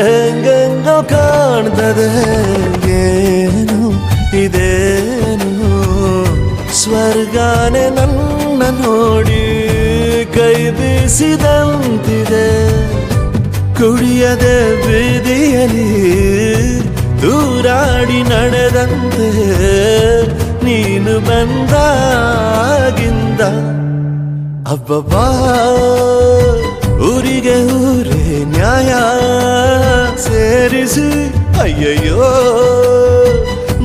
ಹೆಂಗೆಂಗೋ ಕಾಣ್ತದೆ ಏನು ಇದೇನು ಸ್ವರ್ಗಾನೆ ನನ್ನ ನೋಡಿ ಕೈ ಬೀಸಿದಂತಿದೆ ಕುಡಿಯದೆ ಬೀದಿಯಲ್ಲಿ ದೂರಾಡಿ ನಡೆದಂತೆ ನೀನು ಬಂದಾಗಿಂದ ಅಬ್ಬಬ್ಬಾ ಊರಿಗೆ ಊರೇ ನ್ಯಾಯ ಸೇರಿಸಿ ಅಯ್ಯಯ್ಯೋ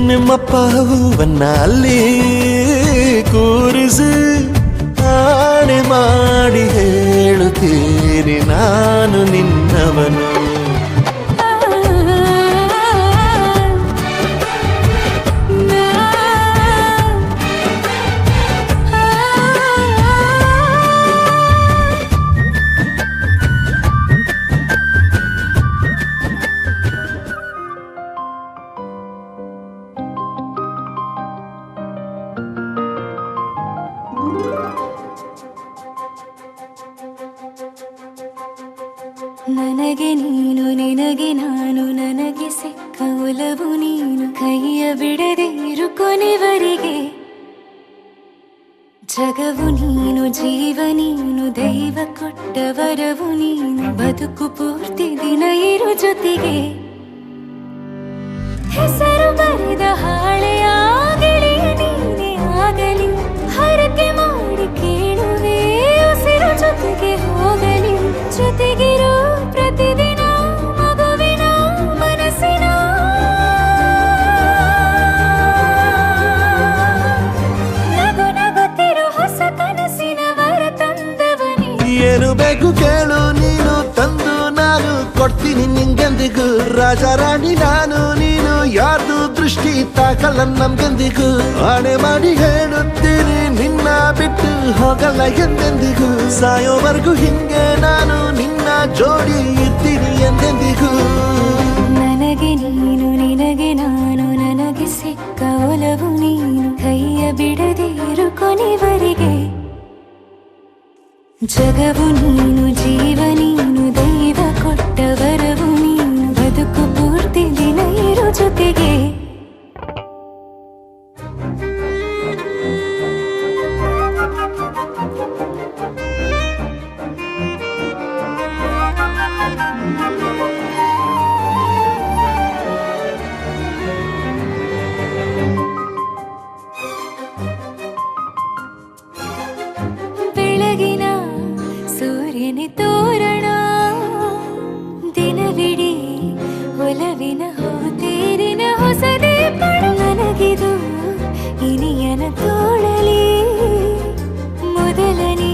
ನಿಮ್ಮಪ್ಪ ಹೂವನ್ನ ಅಲ್ಲಿ ಕೂರಿಸಿ ಆಣೆ ಮಾಡಿ ಹೇಳುತ್ತೀನಿ ನಾನು ನಿನ್ನವನು ನನಗೆ ನೀನು ನಿನಗೆ ನಾನು ನನಗೆ ಸಿಕ್ಕ ಒಲವು ನೀನು ಕೈಯ ಬಿಡದೆ ಇರು ಕೊನೆವರೆಗೆ ಜಗವು ನೀನು ಜೀವ ನೀನು ದೈವ ಕೊಟ್ಟ ವರವು ನೀನು ಬದುಕು ಪೂರ್ತಿ ದಿನ ಇರು ಜೊತೆಗೆ ಹೆಸರು ಬರೆದ ಹಾಳೆಯಾಗಲಿ ನೀನೇ ಆಗಲಿ ಹರಕೆ ಮಾಡಿ ಕೇಳುವೆ ಉಸಿರು ಜೊತೆಗೆ ಹೋಗಲಿ ಜೊತೆಗಿರೋ ಪ್ರತಿದಿನ ಮಗುವಿನ ಮನಸ್ಸಿನ ನಗು ನಗುತ್ತಿರೋ ಹೊಸ ಕನಸಿನ ವರ ತಂದವನೇ ಏನು ಬೇಕು ಕೇಳು ನೀನು ತಂದು ನಾನು ಕೊಡ್ತೀನಿ ನಿಂಗೆಂದಿಗೂ ರಾಜ ರಾಣಿ ನಾನು ನೀನು ಯಾರ್ದು ದೃಷ್ಟಿ ತಾಕಲ್ಲ ನಮ್ಗೆಂದಿಗೂ ಆಣೆ ಮಾಡಿ ಹೇಳುತ್ತೀನಿ ನಿನ್ನ ಬಿಟ್ಟು ಹೋಗಲ್ಲ ಎಂದೆಂದಿಗೂ ಸಾಯೋವರೆಗೂ ಹಿಂಗೆ ನಾನು ನಿನ್ನ ಜೋಡಿ ಇರ್ತೀನಿ ಎಂದೆಂದಿಗೂ ನನಗೆ ನೀನು ನಿನಗೆ ನಾನು ನನಗೆ ಸಿಕ್ಕ ಒಲವು ನೀನು ಕೈಯ ಬಿಡದೆ ಇರು ಕೊನೆವರೆಗೆ ಜಗವು ನೀನು ಜೀವ ನೀನು ದೈವ ಕೊಟ್ಟ ವರವು ನೀನು ಬದುಕು ಪೂರ್ತಿ ದಿನ ಇರು ಜೊತೆಗೆ ಬೆಳಗಿನ ಸೂರ್ಯನ ತೋರಣ ದಿನವಿಡೀ ಒಲವಿನ ಹೋತೇರಿನ ಹೊಸದೇ ಪಡ ನನಗಿದು ಇನಿಯನ ತೋಳಲಿ ಮೊದಲನೇ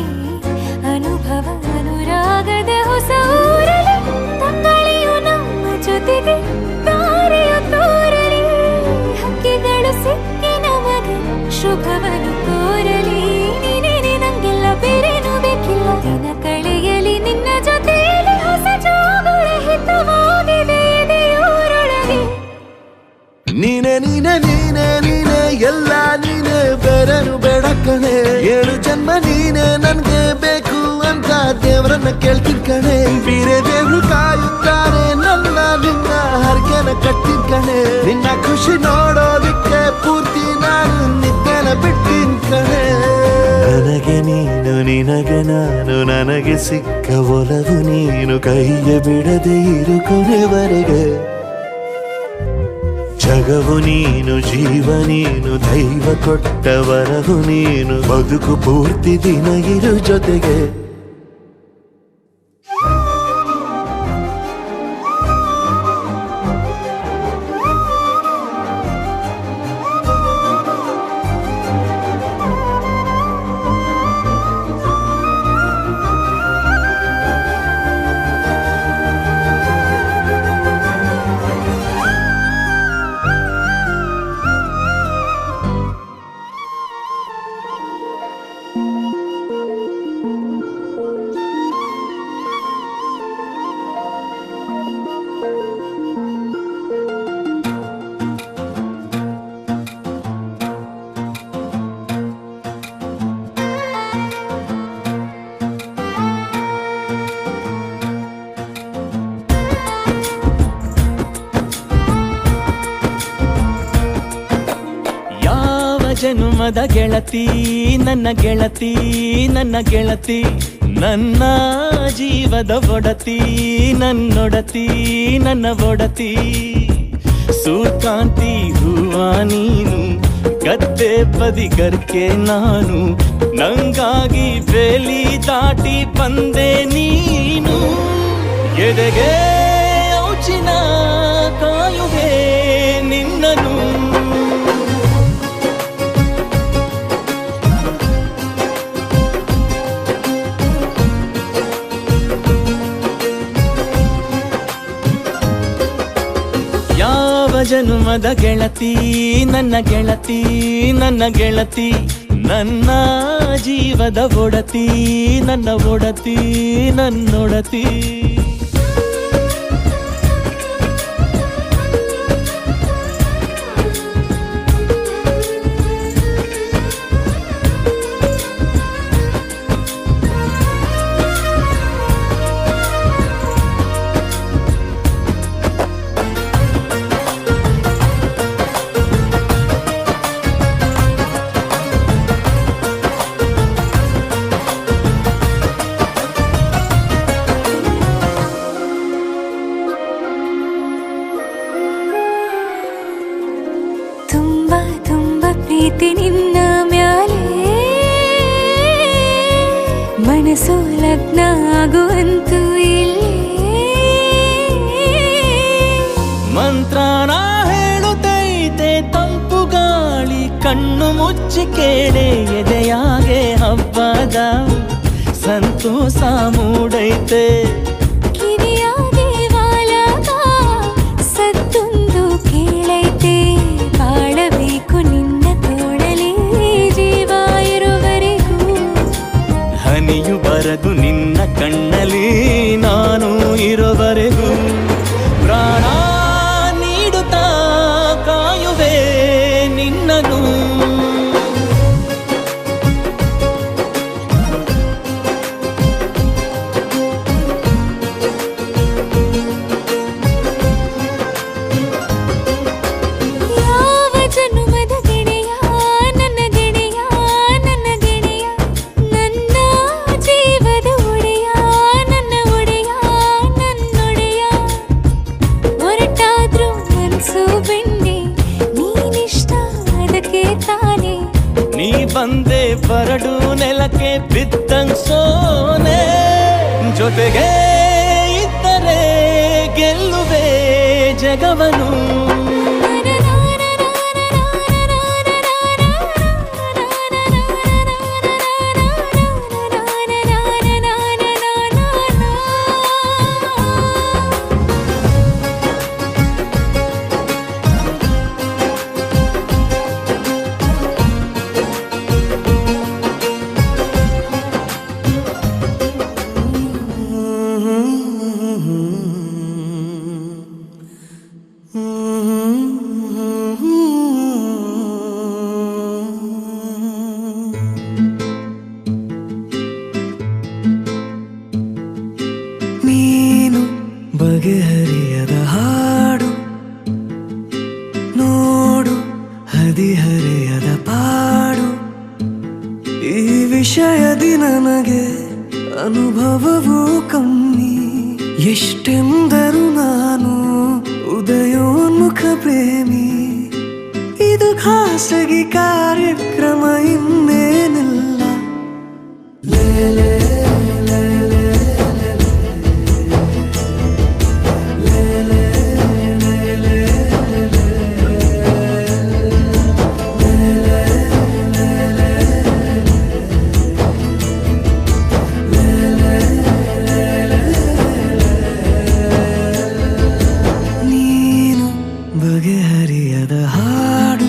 ಅನುಭವ ಅನುರಾಗದ ಹೊಸ ಊರಲಿ ತಂಗಳಿಯು ನಮ್ಮ ಜೊತೆಗೆ ತಾರೆಯ ತೋರಲಿ ಹಕ್ಕಿಗಳು ಸಿಕ್ಕಿ ನಮಗೆ ಶುಭವನ್ನು ಕೋರಲಿ ನೀನೇ ನಂಗೆಲ್ಲ ಬೇರೇನು ಬೇಕಿಲ್ಲ ದಿನ ಕಳೆಯಲಿ ನಿನ್ನ ಜೊತೆಯಲ್ಲಿ ಹೊಸ ಜೋಗುಳ ಹಿತವಾಗಿದೆ ದೇವರೊಳಗೆ ನೀನೆ ನೀನೆ ನೀನೆ ನೀನೆ ಎಲ್ಲ ನೀನೆ ಬೇರೆನು ಬೇಡ ಕಣೆ ಏಳು ಜನ್ಮ ನೀನೆ ನನ್ಗೆ ಬೇಕು ಅಂತ ದೇವರನ್ನ ಕೇಳ್ತೀನಿ ಕಣೆ ಬೇರೆ ದೇವ್ರು ಕಾಯುತ್ತಾರೆ ನನ್ನ ನಿನ್ನ ಹರ್ಗೆನ ಕಟ್ಟಿನ ಕಣೆ ನಿನ್ನ ಖುಷಿ ನೋಡೋದಿಕ್ಕೆ ಪೂರ್ತಿ ನಾನು ನಿದ್ದೆನ ಬಿಟ್ಟಿನ ಕಣೆ ನನಗೆ ನೀನು ನಿನಗೆ ನಾನು ನನಗೆ ಸಿಕ್ಕ ಒಲವು ನೀನು ಕೈಯ ಬಿಡದೆ ಇರು ಕೊನೆವರೆಗೆ ಜಗವು ನೀನು ಜೀವ ನೀನು ದೈವ ಕೊಟ್ಟ ವರವು ನೀನು ಬದುಕು ಪೂರ್ತಿ ದಿನ ಇರು ಜೊತೆಗೆ ಜನುಮದ ಗೆಳತಿ ನನ್ನ ಗೆಳತಿ ನನ್ನ ಗೆಳತಿ ನನ್ನ ಜೀವದ ಒಡತಿ ನನ್ನೊಡತಿ ನನ್ನ ಒಡತಿ ಸೂರ್ಕಾಂತಿ ಹೂವ ನೀನು ಗದ್ದೆ ಬದಿಗರ್ಕೆ ನಾನು ನಂಗಾಗಿ ಬೇಲಿ ದಾಟಿ ಬಂದೆ ನೀನು ಎದೆಗೆ ಔಚಿನ ಕಾಯುವೆ ನಿನ್ನನು ಜನುಮದ ಗೆಳತಿ ನನ್ನ ಗೆಳತಿ ನನ್ನ ಗೆಳತಿ ನನ್ನ ಜೀವದ ಒಡತಿ ನನ್ನ ಒಡತಿ ನನ್ನೊಡತಿ ನಿನ್ನ ಮ್ಯಾಲೆ ಮನಸ್ಸು ಲಗ್ನ ಆಗುವಂತೂ ಇಲ್ಲೇ ಮಂತ್ರನ ಹೇಳುತ್ತೈತೆ ತಂಪು ಗಾಳಿ ಕಣ್ಣು ಮುಚ್ಚಿ ಕೇಳೆ ಎದೆಯಾಗೆ ಹಬ್ಬದ ಸಂತೋಷ ಮೂಡೈತೆ ಕಿವಿಯಾಗೆ ವಾಲದ ಸತ್ತೊಂದು ಕೇಳೈತೆ ಬಾಳಬೇಕು ನಿನ್ನ ಹನಿಯು ಬರದು ನಿನ್ನ ಕಣ್ಣಲ್ಲಿ ನಾನು ಇರುವರೆಗೂ ಪ್ರಾಣ ನೀಡುತ್ತಾ ಕಾಯುವೆ ನಿನ್ನನು ನೀ ಬಂದೆ ಬರಡು ನೆಲಕ್ಕೆ ಬಿದ್ದಂಗ್ ಸೋನೆ ಜೊತೆಗೆ ಇದ್ದರೆ ಗೆಲ್ಲುವೆ ಜಗವನು ಬಗೆಹರಿಯದ ಹಾಡು ನೋಡು ಹದಿಹರೆಯದ ಪಾಡು ಈ ವಿಷಯದಿ ನನಗೆ ಅನುಭವವೂ ಕಮ್ಮಿ ಎಷ್ಟೆಂದರೂ ನಾನು ಉದಯೋನ್ಮುಖ ಪ್ರೇಮಿ ಇದು ಖಾಸಗಿ ಕಾರ್ಯಕ್ರಮ ಇನ್ನೇನಿಲ್ಲ ಲೇಲೆ ಬಗೆಹರಿಯದ ಹಾಡು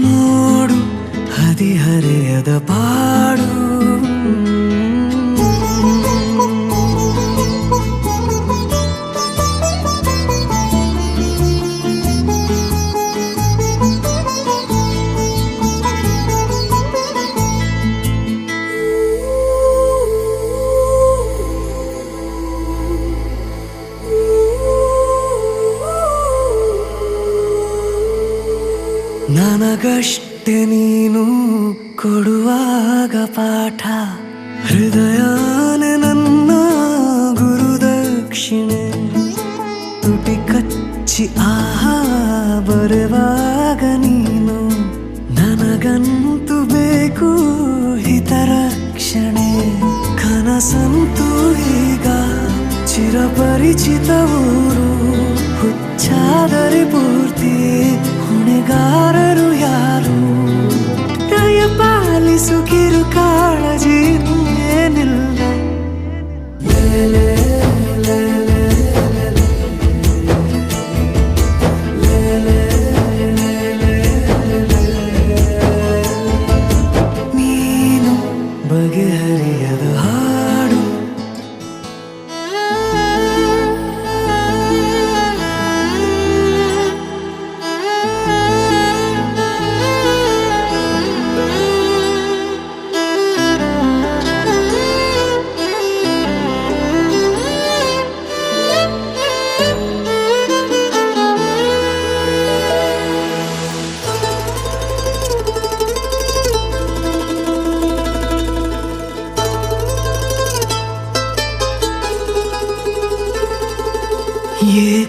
ನೋಡು ಹದಿಹರೆಯದ ಪಾಡು ನನಗಷ್ಟೆ ನೀನು ಕೊಡುವಾಗ ಪಾಠ ಹೃದಯನೇ ನನ್ನ ಗುರುದಕ್ಷಿಣೆ ತುಟಿ ಕಚ್ಚಿ ಆಹಾ ಬರುವಾಗ ನೀನು ನನಗಂತೂ ಬೇಕು ಹಿತರಕ್ಷಣೆ ಕನಸಂತೂ ಈಗ ಚಿರಪರಿಚಿತ ಊರು ಹುಚ್ಚಾದರೆ ಪೂರ್ತಿ ಹೊಣೆಗಾರರು ಯಾರು ದಯ ಪಾಲಿಸು ಕಿರು ಕಾಳಜಿ ಏನಿಲ್ಲ ನೀನು ಬಗೆಹರಿಯದ ಹಾಡು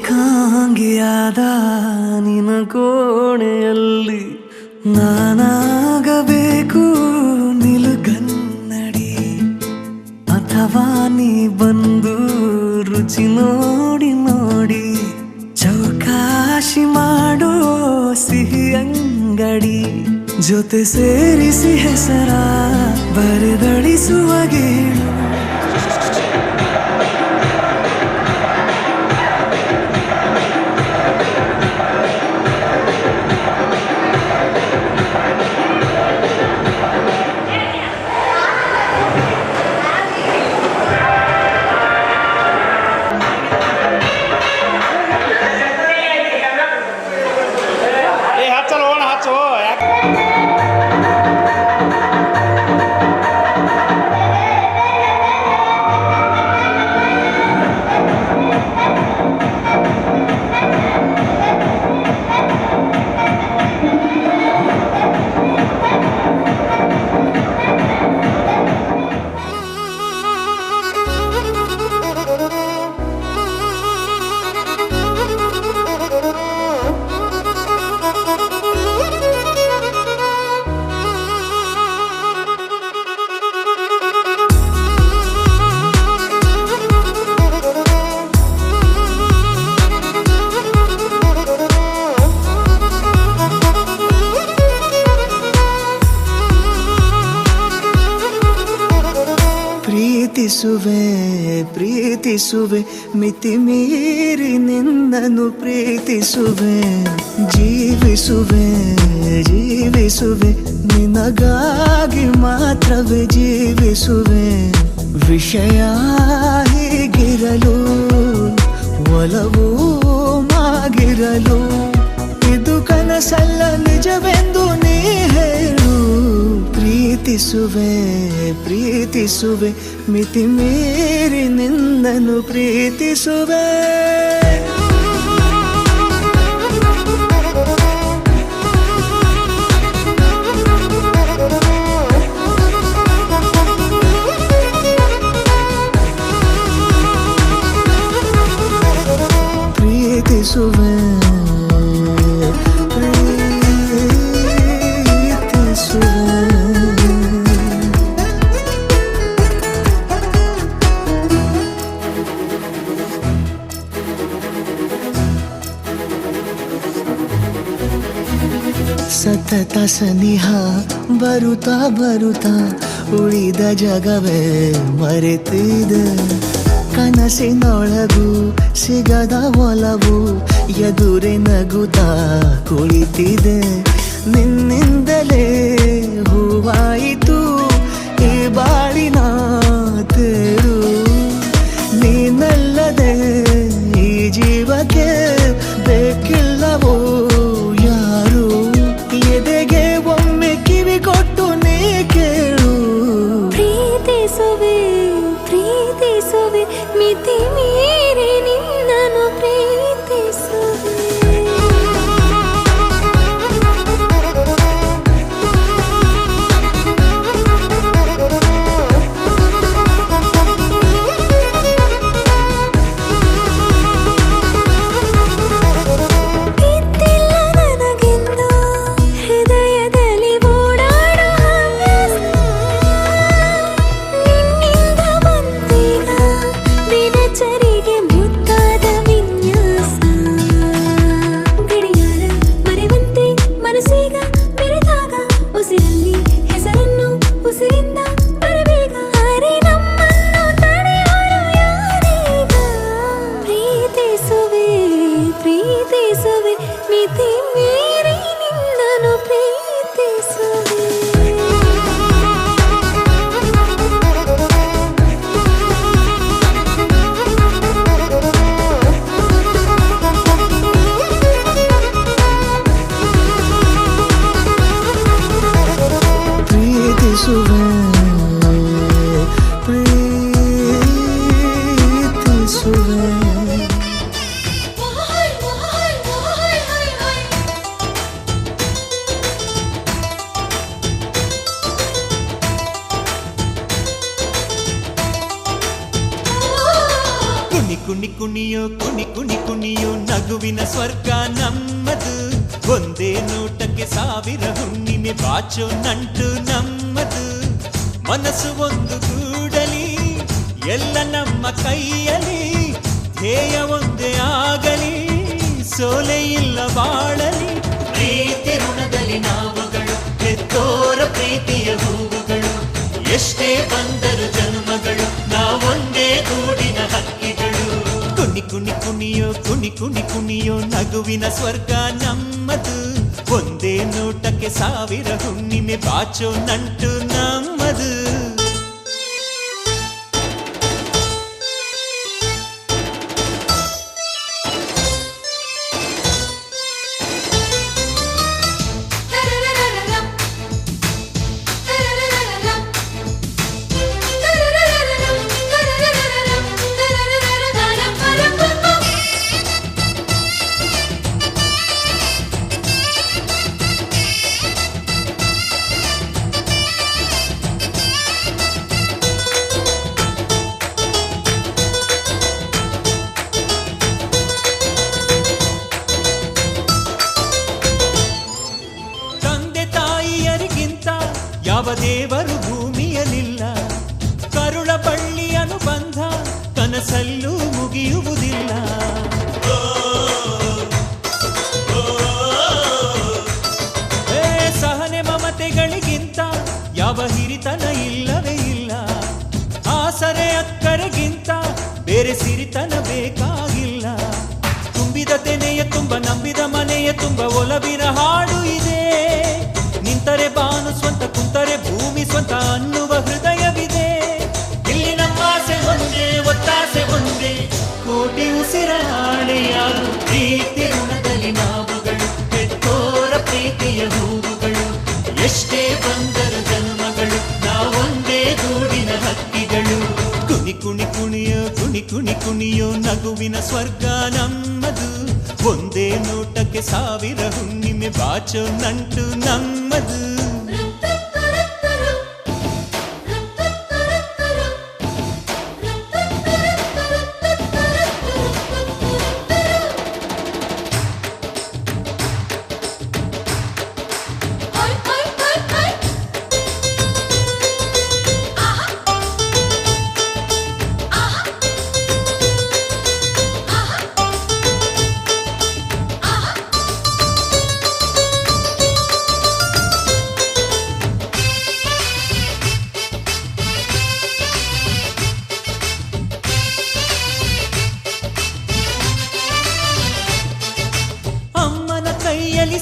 ಏಕಾಂಗಿಯಾದ ನಿನ ಕೋಣೆಯಲ್ಲಿ ನಾನಾಗಬೇಕು ನಿಲುಗನ್ನಡಿ ಅಥವಾ ನೀ ಬಂದು ರುಚಿ ನೋಡಿ ನೋಡಿ ಚೌಕಾಶಿ ಮಾಡೋ ಸಿಹಿ ಅಂಗಡಿ ಜೊತೆ ಸೇರಿಸಿ ಹೆಸರ ಬರೆದಳಿಸುವ ಗೇಳು ಪ್ರೀತಿಸುವೆ ಮಿತಿ ಮೀರಿ ನಿನ್ನನ್ನು ಪ್ರೀತಿಸುವೆ ಜೀವಿಸುವೆ ನಿನಗಾಗಿ ಮಾತ್ರವೇ ಜೀವಿಸುವೆ ವಿಷಯ ಹೀಗಿರಲು ಒಲವು ಮಾಗಿರಲು ಇದು ಕನಸಲ್ಲ ನಿಜವೆಂದು ನೀ ಹೇಳು ಪ್ರೀತಿಸುವೆ ಮಿತಿ ಮೀರಿ ನಿನ್ನನ್ನು ಪ್ರೀತಿಸುವೆ ಸತತ ಸನಿಹ ಬರುತ್ತಾ ಉಳಿದ ಜಗವೇ ಮರೆತಿದೆ ಕನಸಿನೊಳಗೂ ಸಿಗದ ಒಲವು ಎದುರೆ ನಗುತ್ತಾ ಕುಳಿತಿದೆ ನಿನ್ನಿಂದಲೇ ಹೂವಾಯಿತು ಈ ಬಾಳಿನ ತೇರು ನೀನಲ್ಲದೆ ಈ ಜೀವಕ್ಕೆ ಬೇಕಿಲ್ಲವೋ ಯಾರು ಎದೆಗೆ ಒಮ್ಮೆ ಕಿವಿ ಕೊಟ್ಟು ನೀ ಕೇಳು ಪ್ರೀತಿಸುವೆ ಮಿತಿ ಮೀರಿ ನಿನ್ನನ್ನು ಪ್ರೀತಿಸುವೆ ಪ್ರೀತಿಸುವೆ ಮಿತಿ ಮೀರಿ ನಿನ್ನನ್ನು ಪ್ರೀತಿಸುವೆ ಪ್ರೀತಿಸುವೆ ಪ್ರೀತಿಸುವೆ ಕುಣಿ ಕುಣಿ ಕುಣಿಯೋ ಕುಣಿ ಕುಣಿ ಕುಣಿಯೋ ನಗುವಿನ ಸ್ವರ್ಗ ನಮ್ಮದು ಒಂದೇ ನೋಟಕ್ಕೆ ಸಾವಿರ ಹುಣ್ಣಿಮೆ ಬಾಚೋ ನಂಟು ನಮ್ಮದು ಮನಸ್ಸು ಒಂದು ಗೂಡಲಿ ಎಲ್ಲ ನಮ್ಮ ಕೈಯಲ್ಲಿ ಧ್ಯೇಯ ಒಂದೇ ಆಗಲಿ ಸೋಲೆ ಇಲ್ಲ ಬಾಳಲಿ ಪ್ರೀತಿ ಋಣದಲ್ಲಿ ನಾವುಗಳು ಹೆತ್ತೋರ ಪ್ರೀತಿಯ ಹೂವುಗಳು ಎಷ್ಟೇ ಬಂದರು ಜನ್ಮಗಳು ನಾವೊಂದೇ ಗೂಡಿನ ಹಕ್ಕಿಗಳು ಕುಣಿ ಕುಣಿ ಕುಣಿಯೋ ಕುಣಿ ಕುಣಿ ಕುಣಿಯೋ ನಗುವಿನ ಸ್ವರ್ಗ ನಮ್ಮದು ಒಂದೇ ನೋಟಕ್ಕೆ ಸಾವಿರ ಹುಣ್ಣಿಮೆ ಬಾಚೋ ನಂಟು ನಮ್ಮದು ಯಾವ ದೇವರು ಭೂಮಿಯಲಿಲ್ಲ ಕರುಳ ಬಳ್ಳಿ ಅನುಬಂಧ ಕನಸಲ್ಲೂ ಮುಗಿಯುವುದಿಲ್ಲ ಸಹನೆ ಮಮತೆಗಳಿಗಿಂತ ಯಾವ ಹಿರಿತನ ಇಲ್ಲವೇ ಇಲ್ಲ ಆಸರೆ ಅಕ್ಕರೆಗಿಂತ ಬೇರೆ ಸಿರಿತನ ಬೇಕಾಗಿಲ್ಲ ತುಂಬಿದ ತೆನೆಯ ತುಂಬ ನಂಬಿದ ಮನೆಯ ತುಂಬ ಒಲವಿನ ಹಾಡು ಇದೆ ನಿಂತರೆ ಬಾನು ಸ್ವಂತ ಕುಂತರೆ ಭೂಮಿ ಸ್ವಂತ ಅನ್ನುವ ಹೃದಯವಿದೆ ಇಲ್ಲಿ ನಮ್ಮ ಆಸೆ ಒಂದೇ ಒತ್ತಾಸೆ ಒಂದೇ ಕೋಟಿ ಉಸಿರ ಹಾಳೆಯಾರು ಪ್ರೀತಿ ಋಣದಲ್ಲಿ ನಾವುಗಳು ಹೆತ್ತೋರ ಪ್ರೀತಿಯ ಹೂವುಗಳು ಎಷ್ಟೇ ಬಂದರು ಜನ್ಮಗಳು ನಾವೊಂದೇ ಗೂಡಿನ ಹಕ್ಕಿಗಳು ಕುಣಿ ಕುಣಿ ಕುಣಿಯೋ ಕುಣಿ ಕುಣಿ ಕುಣಿಯೋ ನಗುವಿನ ಸ್ವರ್ಗ ನಮ್ಮದು ಒಂದೇ ನೋಟಕ್ಕೆ ಸಾವಿರ ಹುಣ್ಣಿಮೆ ಬಾಚೋ ನಂಟು ನಮ್ಮದು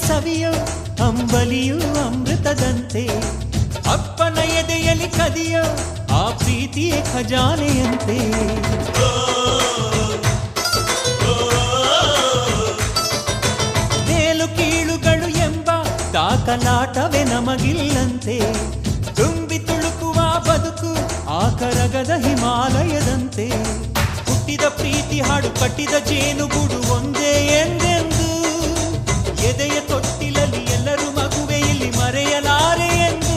ಸವಿಯೋ ಅಂಬಲಿಯು ಅಮೃತದಂತೆ ಅಪ್ಪನ ಎದೆಯಲ್ಲಿ ಕದಿಯೋ ಆ ಪ್ರೀತಿಯ ಖಜಾನೆಯಂತೆ ಮೇಲು ಕೀಳುಗಳು ಎಂಬ ದಾಖಲಾಟವೇ ನಮಗಿಲ್ಲಂತೆ ತುಂಬಿ ತುಳುಕುವ ಬದುಕು ಆ ಕರಗದ ಹಿಮಾಲಯದಂತೆ ಹುಟ್ಟಿದ ಪ್ರೀತಿ ಹಾಡು ಕಟ್ಟಿದ ಜೇನುಗೂಡು ಒಂದೇ ಎಂದೆಂದು ಎದೆಯ ತೊಟ್ಟಿಲಲ್ಲಿ ಎಲ್ಲರೂ ಮಗುವೆ ಇಲ್ಲಿ ಮರೆಯಲಾರೆ ಎಂದು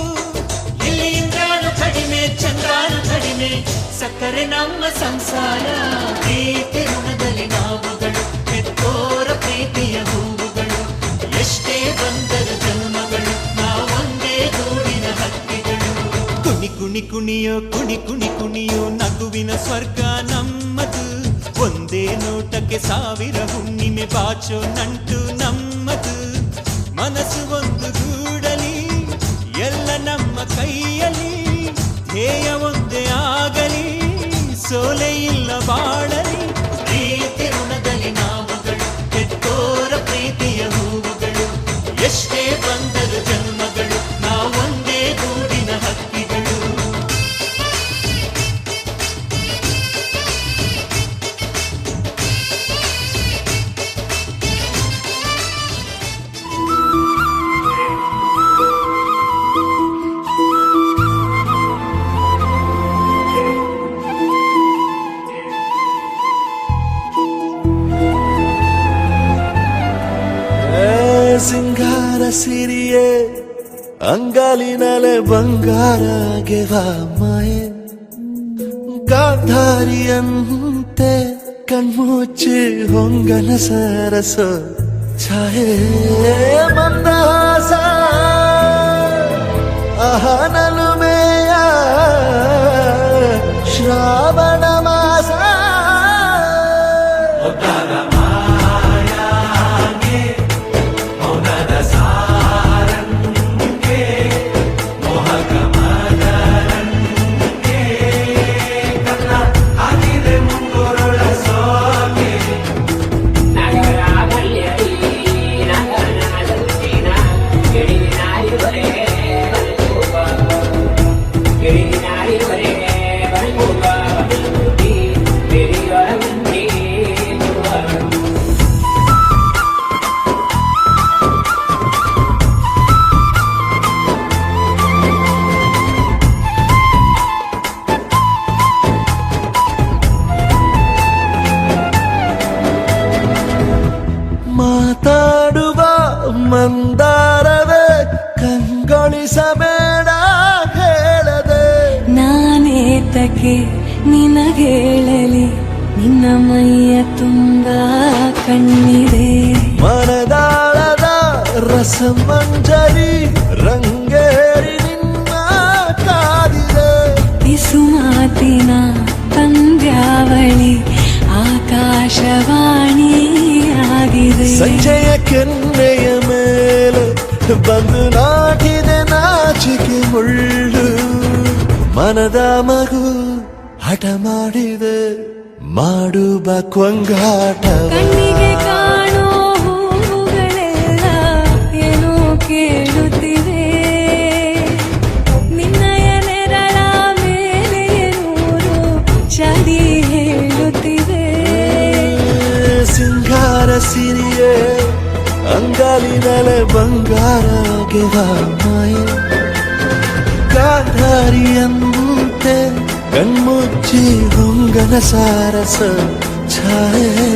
ಇಲ್ಲಿ ಇಂದ್ರಾನು ಕಡಿಮೆ ಚಂದ್ರಾನು ಕಡಿಮೆ ಸಕ್ಕರೆ ನಮ್ಮ ಸಂಸಾರ ಪ್ರೀತಿ ಋಣದಲ್ಲಿ ನಾವುಗಳು ಹೆತ್ತೋರ ಪ್ರೀತಿಯ ಹೂವುಗಳು ಎಷ್ಟೇ ಬಂದರು ಜನ್ಮಗಳು ನಾವೊಂದೇ ಗೂಡಿನ ಹಕ್ಕಿಗಳು ಕುಣಿ ಕುಣಿ ಕುಣಿಯೋ ಕುಣಿ ಕುಣಿ ಕುಣಿಯೋ ನಗುವಿನ ಸ್ವರ್ಗ ನಮ್ಮದು ಒಂದೇ ನೋಟಕ್ಕೆ ಸಾವಿರ ಹುಣ್ಣಿಮೆ ಬಾಚೋ ನಂಟು ನಮ್ಮದು ಮನಸ್ಸು ಒಂದು ಗೂಡಲಿ ಎಲ್ಲ ನಮ್ಮ ಕೈಯಲ್ಲಿ ಧ್ಯೇಯ ಒಂದೇ ಆಗಲಿ ಸೋಲೆ ಇಲ್ಲ ಬಾಳಲಿ ಪ್ರೀತಿ ಋಣದಲ್ಲಿ ನಾವುಗಳು ಹೆತ್ತೋ ಸಿಂಗಾರ ಸಿರಿಯೇ ಅಂಗಾಲಿನಲೆ ಬಂಗಾರ ಗೆವ ಮಾಯೆ ಗಾಂಧಾರಿಯಂತೆ ಕಣ್ಮುಚ್ಚಿ ಹೊಂಗನ ಸರಸ ಛಾಯೆ ಮಂದಹಾಸ ಅಹನಲುಮೆಯ ಶ್ರಾವಣ ಮಾಸ ಮಾತಾಡುವ ಮಂದಾರವೇ ಕಂಗೊಳಿಸಬೇಡ ಹೇಳದೆ ನಾನೇತಕ್ಕೆ ನಿನಗೇಳಲಿ ನಿನ್ನ ಮೈಯ ತುಂಬ ಕಣ್ಣಿದೆ ಮನದಾಳದ ರಸಮಂಜರಿ ರಂಗೇರಿ ನಿನ್ನ ಕಾದಿದೆ ಬಿಸು ಮಾತಿನ ಪಂದ್ಯಾವಳಿ ಆಕಾಶವಾಣಿಯಾಗಿದೆ ಸಂಜೆಯ ಕೆನ್ನೆಯ ಮೇಲೆ ಬಂದು ನಾಟಿದೆ ನಾಚಿಕೆ ಮುಳ್ಳು ಮನದ ಮಗು ಹಠ ಮಾಡಿದೆ ಮಾಡುವ ಕೊಂಗಾಟ ಕಣ್ಣಿಗೆ ಕಾಣೋ ಹೂವುಗಳೆಲ್ಲ ಏನೋ ಕೇಳುತ್ತಿವೆ ನಿನ್ನಯ ನೆರಳ ಮೇಲೆ ನೂರು ಚಡಿ ಹೇಳುತ್ತಿವೆ ಸಿಂಗಾರ ಸಿರಿಯೇ ಅಂಗಾಲಿನಲೆ ಬಂಗಾರ ಗೆವ ಮಾಯೆ ಗಾಂಧಾರಿಯಂತೆ ಕಣ್ಮುಚ್ಚಿ ಹೊಂಗನ ಸಾರಸ ಛಾಯೆ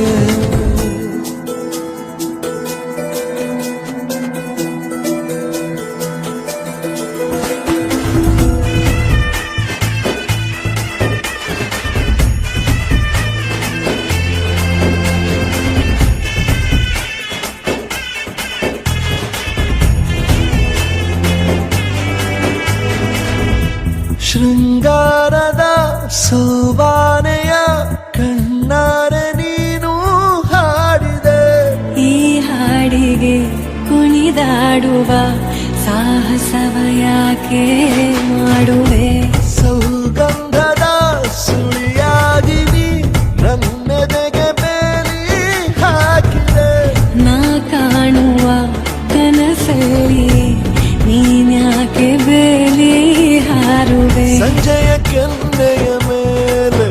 ಶೃಂಗಾರದ ಸೋಬಾನೆಯ ಕಣ್ಣಾರೆ ನೀನು ಹಾಡಿದೆ ಈ ಹಾಡಿಗೆ ಕುಣಿದಾಡುವ ಸಾಹಸವ ಯಾಕೆ ಮಾಡುವೆ ಸೌಗಂಧದ ಸುಳಿಯಾಗಿ ನೀ ನನ್ನೆದೆಗೆ ಬೇಲಿ ಹಾಕಿದೆ ನಾ ಕಾಣುವ ಕನಸಲ್ಲಿ ನೀನ್ಯಾಕೆ ಬೇಲಿ ಹಾರುವೆ ಸಂಜೆಯ ಕೆನ್ನೆಯ ಮೇಲೆ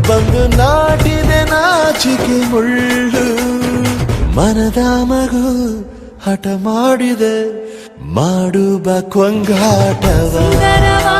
ಬಂದು ನಾಟಿದೆ ನಾಚಿಕೆ ಮುಳ್ಳು ಮನದ ಮಗು ಹಠ ಮಾಡಿದೆ ಮಾಡುವ ಕೊಂಗಾಟವ ಸುಂದರವಾ